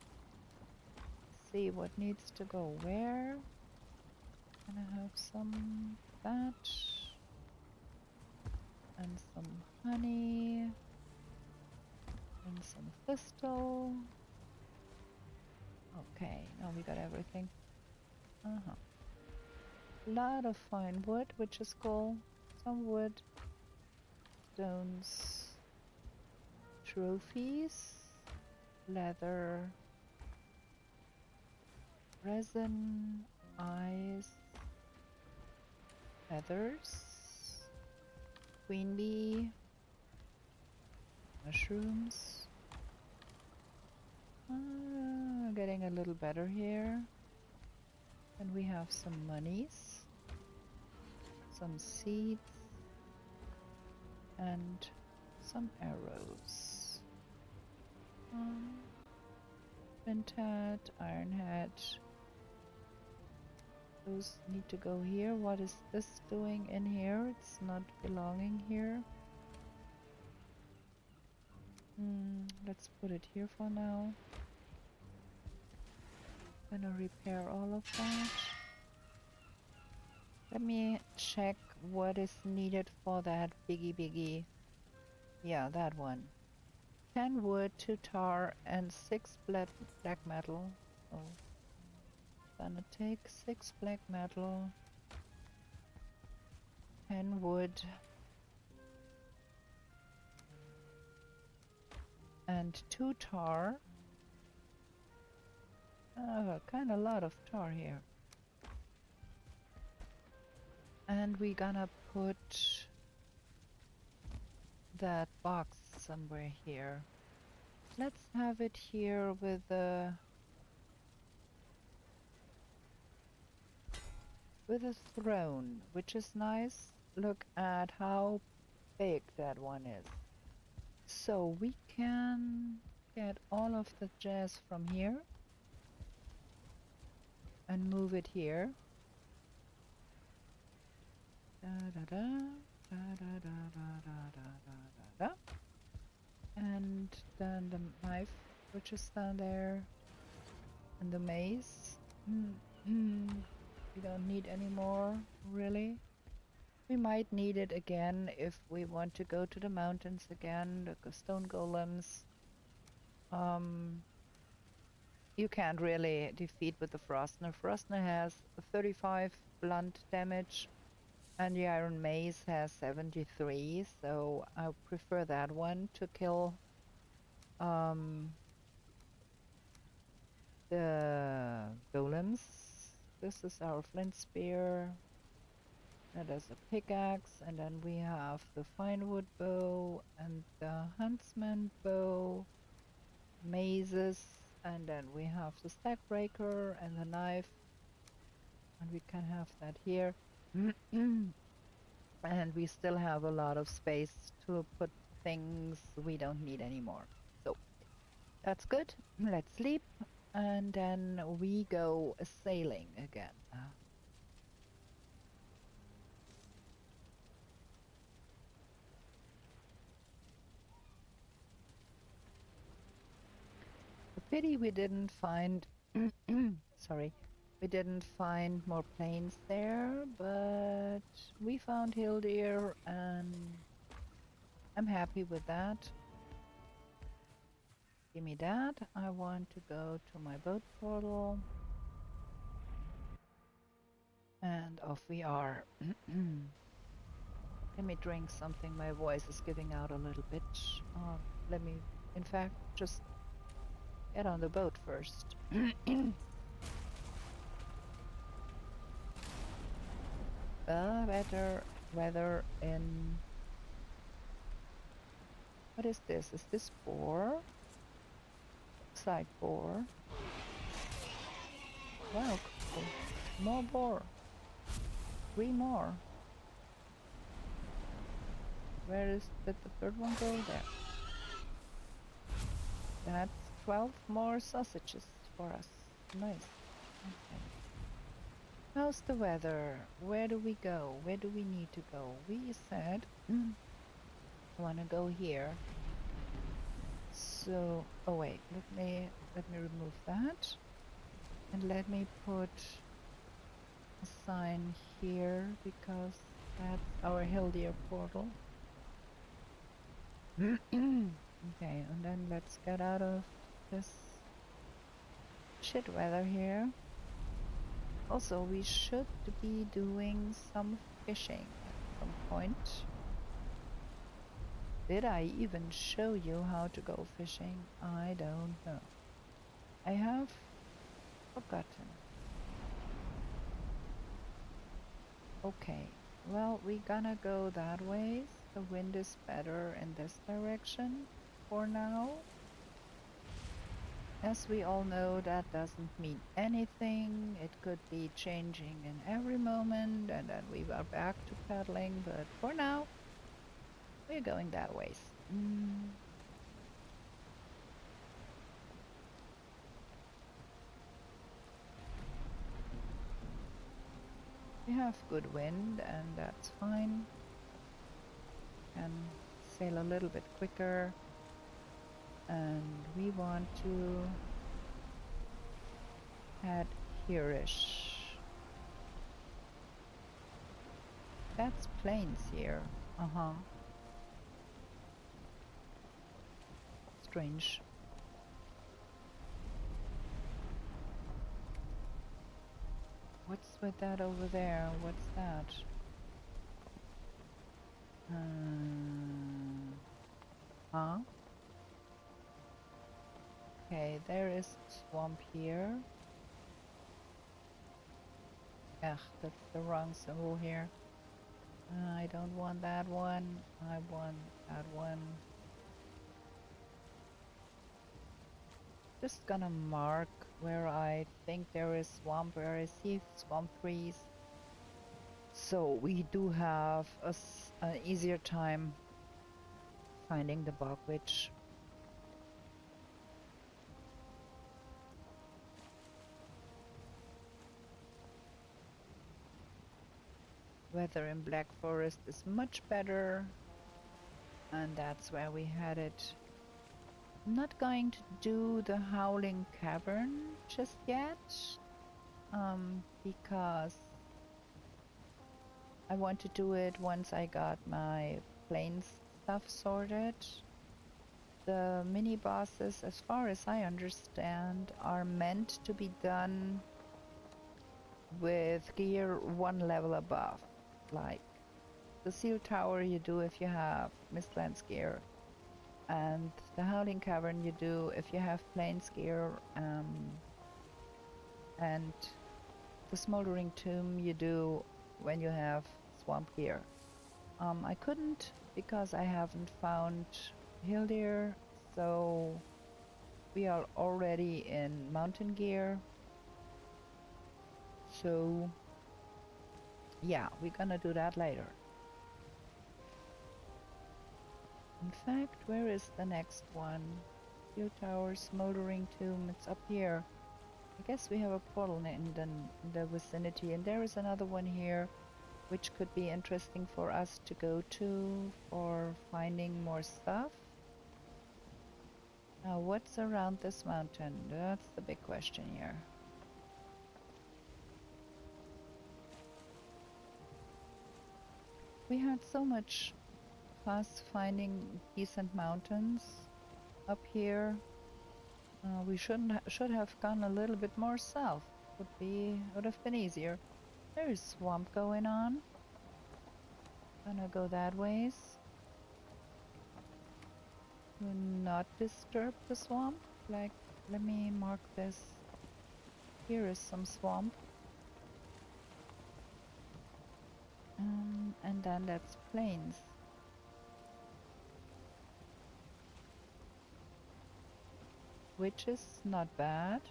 see what needs to go where. Gonna have some that and some honey and some thistle. Okay, now we got everything. Lot of fine wood, which is cool. Some wood, stones, trophies, leather, resin, eyes, feathers, queen bee, mushrooms. Getting a little better here. And we have some monies, some seeds, and some arrows. Flint hat, iron hat. Those need to go here. What is this doing in here? It's not belonging here. Let's put it here for now. Gonna repair all of that. Let me check what is needed for that biggie. Yeah, that one. 10 wood, 2 tar, and 6 black metal. Oh. Gonna take 6 black metal, 10 wood, and 2 tar. Kind of a lot of tar here. And we're gonna put that box somewhere here. Let's have it here with a throne, which is nice. Look at how big that one is. So we can get all of the jazz from here and move it here. And then the knife, which is down there, and the mace. We don't need any more, really. We might need it again if we want to go to the mountains again, the stone golems. you can't really defeat with the Frostner. Frostner has 35 blunt damage, and the Iron Mace has 73, so I prefer that one to kill the golems. This is our flint spear. That is a pickaxe, and then we have the finewood bow and the huntsman bow, mazes, and then we have the stack breaker and the knife, and we can have that here. And we still have a lot of space to put things we don't need anymore. So that's good. Let's sleep, and then we go sailing again. A pity we didn't find sorry, we didn't find more planes there, but we found Hildir, and I'm happy with that. Give me that. I want to go to my boat portal. And off we are. Let me drink something. My voice is giving out a little bit. Let me, in fact, just get on the boat first. Better weather in... What is this? Is this boar? Looks like boar. Wow, cool. More boar. 3 more. Where did the third one go? There. That's 12 more sausages for us. Nice. Okay. How's the weather? Where do we go? Where do we need to go? We said I want to go here. So, oh wait, let me remove that, and let me put a sign here because that's our Hildir portal. Okay, and then let's get out of this shit weather here. Also, we should be doing some fishing at some point. Did I even show you how to go fishing? I don't know. I have forgotten. Okay, well, we're gonna go that way. The wind is better in this direction for now. As we all know, that doesn't mean anything. It could be changing in every moment, and then we are back to paddling, but for now, we're going that way. We have good wind, and that's fine. Can sail a little bit quicker, and we want to head here-ish. That's plains here. Strange. What's with that over there? What's that? Huh? Okay, there is swamp here. Ugh, that's the wrong symbol here. I don't want that one. I want that one. Just gonna mark where I think there is swamp, where I see swamp trees. So we do have an easier time finding the bog witch. Weather in Black Forest is much better, and that's where we headed. I'm not going to do the Howling Cavern just yet, because I want to do it once I got my plains stuff sorted. the mini bosses, as far as I understand, are meant to be done with gear one level above. Like the Seal Tower you do if you have Mistlands gear, and the Howling Cavern you do if you have Plains gear, and the Smoldering Tomb you do when you have Swamp gear. I couldn't because I haven't found Hildir, so we are already in mountain gear. So yeah, we're gonna do that later. In fact, where is the next one? Steel Tower, Smoldering Tomb, it's up here. I guess we have a portal in the vicinity, and there is another one here, which could be interesting for us to go to for finding more stuff. Now, what's around this mountain? That's the big question here. We had so much fuss finding decent mountains up here. We should have gone a little bit more south. Would have been easier. There's swamp going on. Gonna go that ways. Do not disturb the swamp. Like, let me mark this. Here is some swamp. And then that's plains. Which is not bad.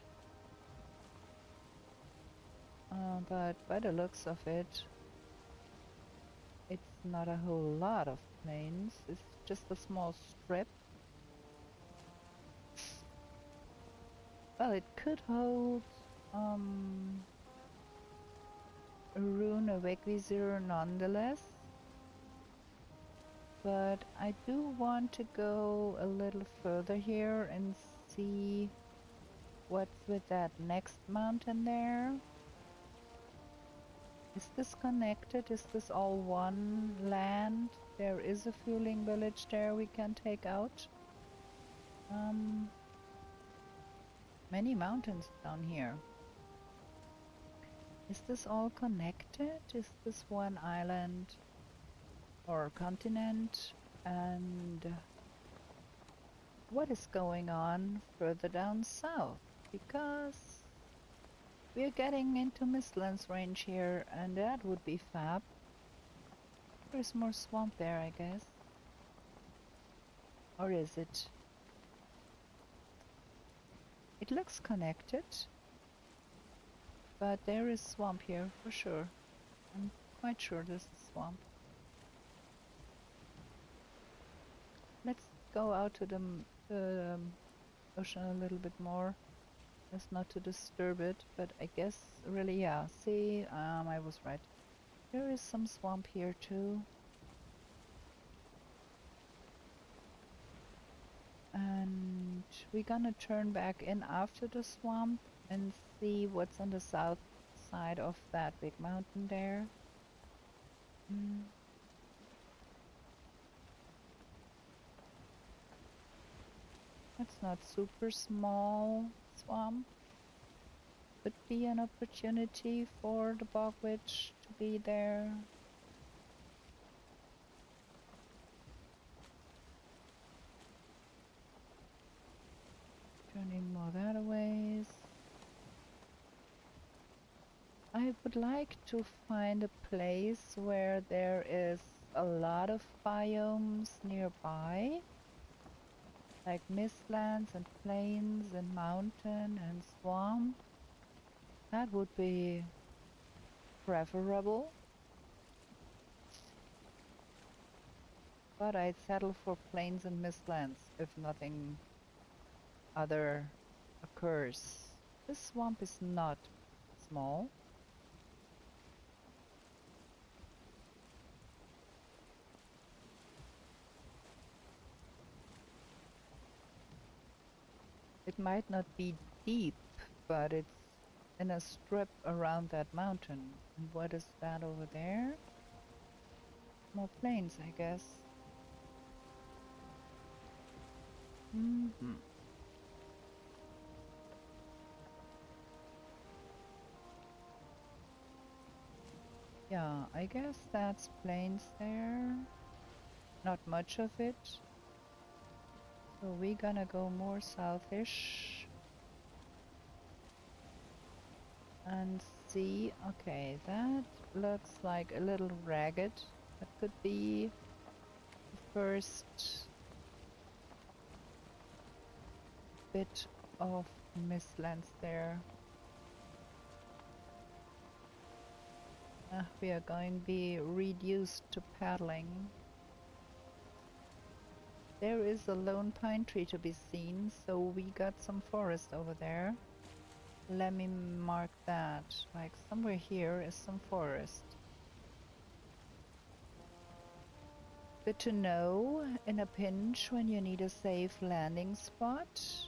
But by the looks of it, it's not a whole lot of plains. It's just a small strip. Well, it could hold a rune of Equizir nonetheless. But I do want to go a little further here and see what's with that next mountain there. Is this connected? Is this all one land? There is a fueling village there we can take out. Many mountains down here. Is this all connected? Is this one island or continent? And what is going on further down south? Because we're getting into Mistlands range here, and that would be fab. There's more swamp there, I guess. Or is it? It looks connected, but there is swamp here for sure. I'm quite sure this is swamp. Let's go out to the ocean a little bit more. Just not to disturb it, but I guess really, yeah. See, I was right. There is some swamp here too. And we're gonna turn back in after the swamp and see what's on the south side of that big mountain there. It's not super small swamp. Could be an opportunity for the bog witch to be there. Turning more that a ways. I would like to find a place where there is a lot of biomes nearby, like mistlands and plains and mountain and swamp. That would be preferable. But I'd settle for plains and mistlands if nothing other occurs. This swamp is not small. It might not be deep, but it's in a strip around that mountain. And what is that over there? More plains, I guess. Mm-hmm. Yeah, I guess that's plains there. Not much of it. So we're gonna go more southish and see. Okay, that looks like a little ragged. That could be the first bit of mistlands there. We are going to be reduced to paddling. There is a lone pine tree to be seen, so we got some forest over there. Let me mark that. Like somewhere here is some forest. Good to know in a pinch when you need a safe landing spot.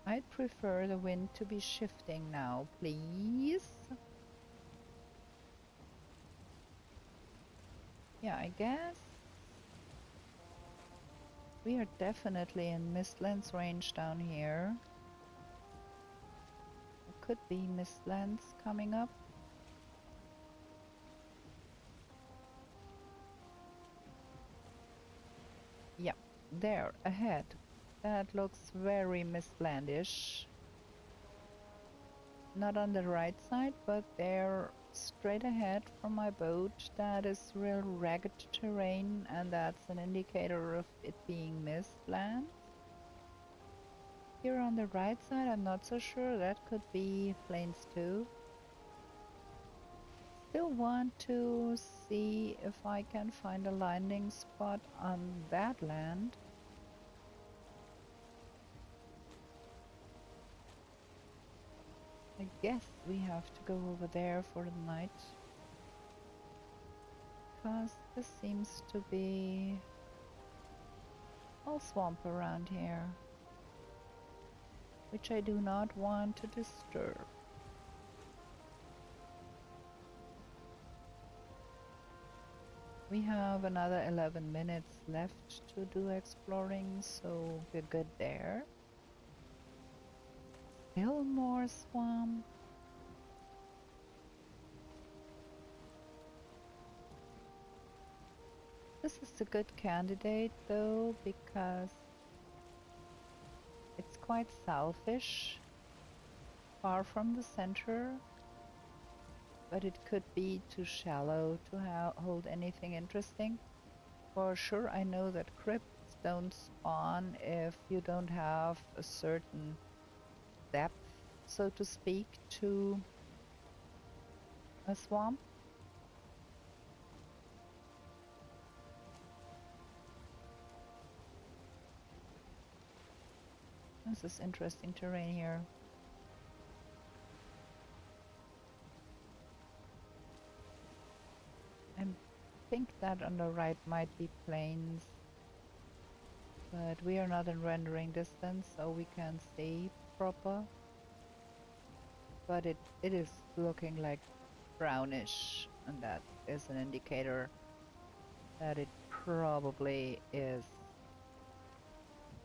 I'd prefer the wind to be shifting now, please. Yeah, I guess we are definitely in Mistlands range down here. There could be Mistlands coming up. Yeah, there, ahead. That looks very Mistlandish. Not on the right side, but there straight ahead from my boat. That is real ragged terrain, and that's an indicator of it being Mistlands. Here on the right side, I'm not so sure. That could be plains too. Still want to see if I can find a landing spot on that land. I guess we have to go over there for the night. Because this seems to be all swamp around here, which I do not want to disturb. We have another 11 minutes left to do exploring, so we're good there. Still more swamp. This is a good candidate though, because it's quite southish, far from the center, but it could be too shallow to hold anything interesting. For sure, I know that crypts don't spawn if you don't have a certain depth, so to speak, to a swamp. This is interesting terrain here. I think that on the right might be plains, but we are not in rendering distance, so we can see proper. But it is looking like brownish, and that is an indicator that it probably is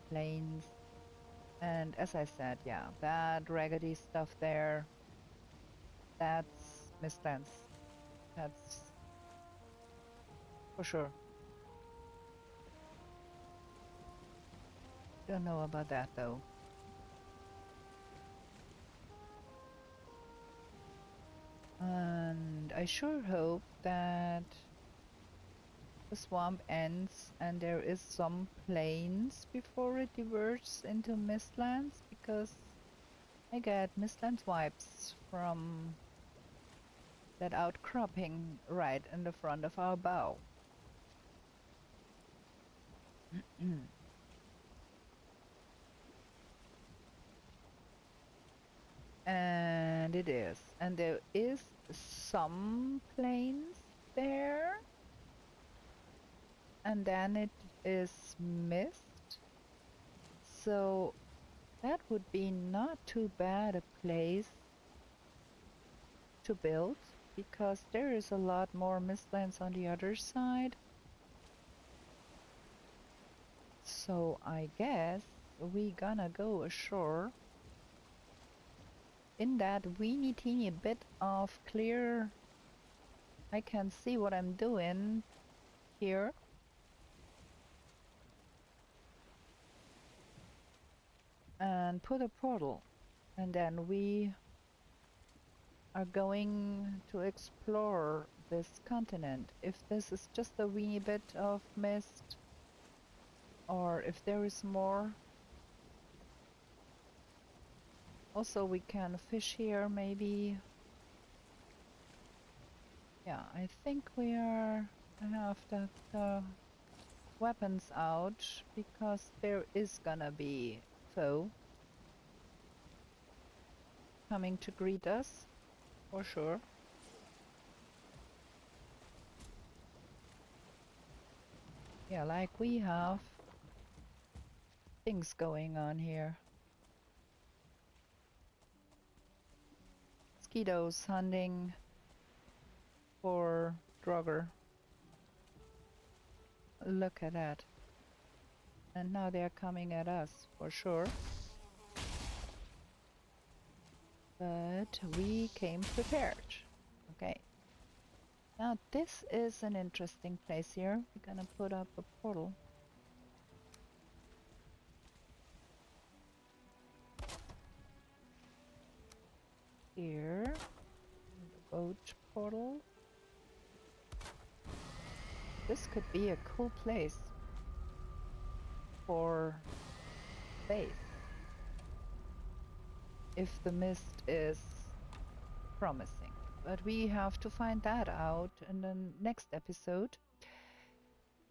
plains. And as I said, yeah, that raggedy stuff there, that's Mistlands. That's for sure. Don't know about that though. And I sure hope that the swamp ends and there is some plains before it diverts into Mistlands, because I get Mistlands vibes from that outcropping right in the front of our bow. And it is. And there is some plains there. And then it is mist. So that would be not too bad a place to build, because there is a lot more mistlands on the other side. So I guess we gonna go ashore in that weeny teeny bit of clear. I can see what I'm doing here. And put a portal. And then we are going to explore this continent. If this is just a weeny bit of mist, or if there is more. Also, we can fish here, maybe. Yeah, I think I have the weapons out, because there is gonna be foe coming to greet us, for sure. Yeah, like we have things going on here. Mosquitoes hunting for Draugr. Look at that. And now they're coming at us, for sure. But we came prepared. Okay. Now this is an interesting place here. We're gonna put up a portal. Here. The boat portal. This could be a cool place for base. If the mist is promising. But we have to find that out in the next episode,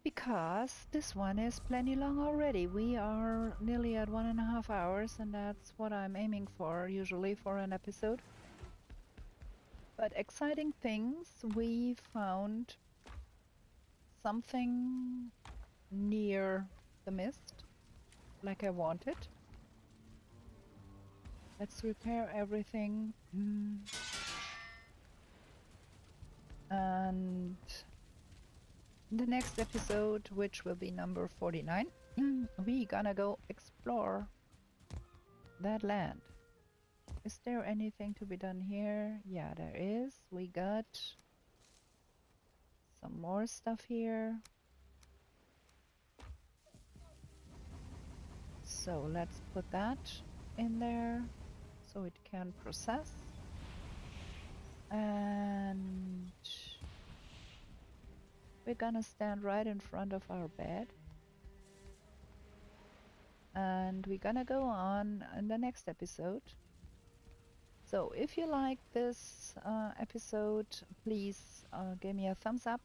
because this one is plenty long already. We are nearly at 1.5 hours, and that's what I'm aiming for usually for an episode. But exciting things, we found something near the mist, like I wanted. Let's repair everything. And in the next episode, which will be number 49, we gonna go explore that land. Is there anything to be done here? Yeah, there is. We got some more stuff here. So let's put that in there so it can process. And we're gonna stand right in front of our bed. And we're gonna go on in the next episode. So if you like this episode, please give me a thumbs up.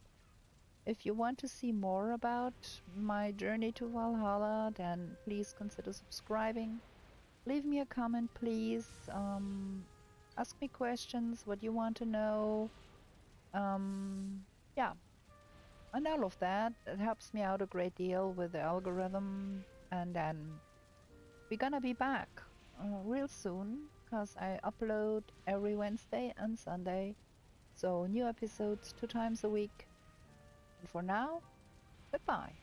If you want to see more about my journey to Valhalla, then please consider subscribing. Leave me a comment, please. Ask me questions, what you want to know. Yeah, and all of that. It helps me out a great deal with the algorithm. And then we're gonna be back real soon, because I upload every Wednesday and Sunday. So new episodes 2 times a week. And for now, goodbye.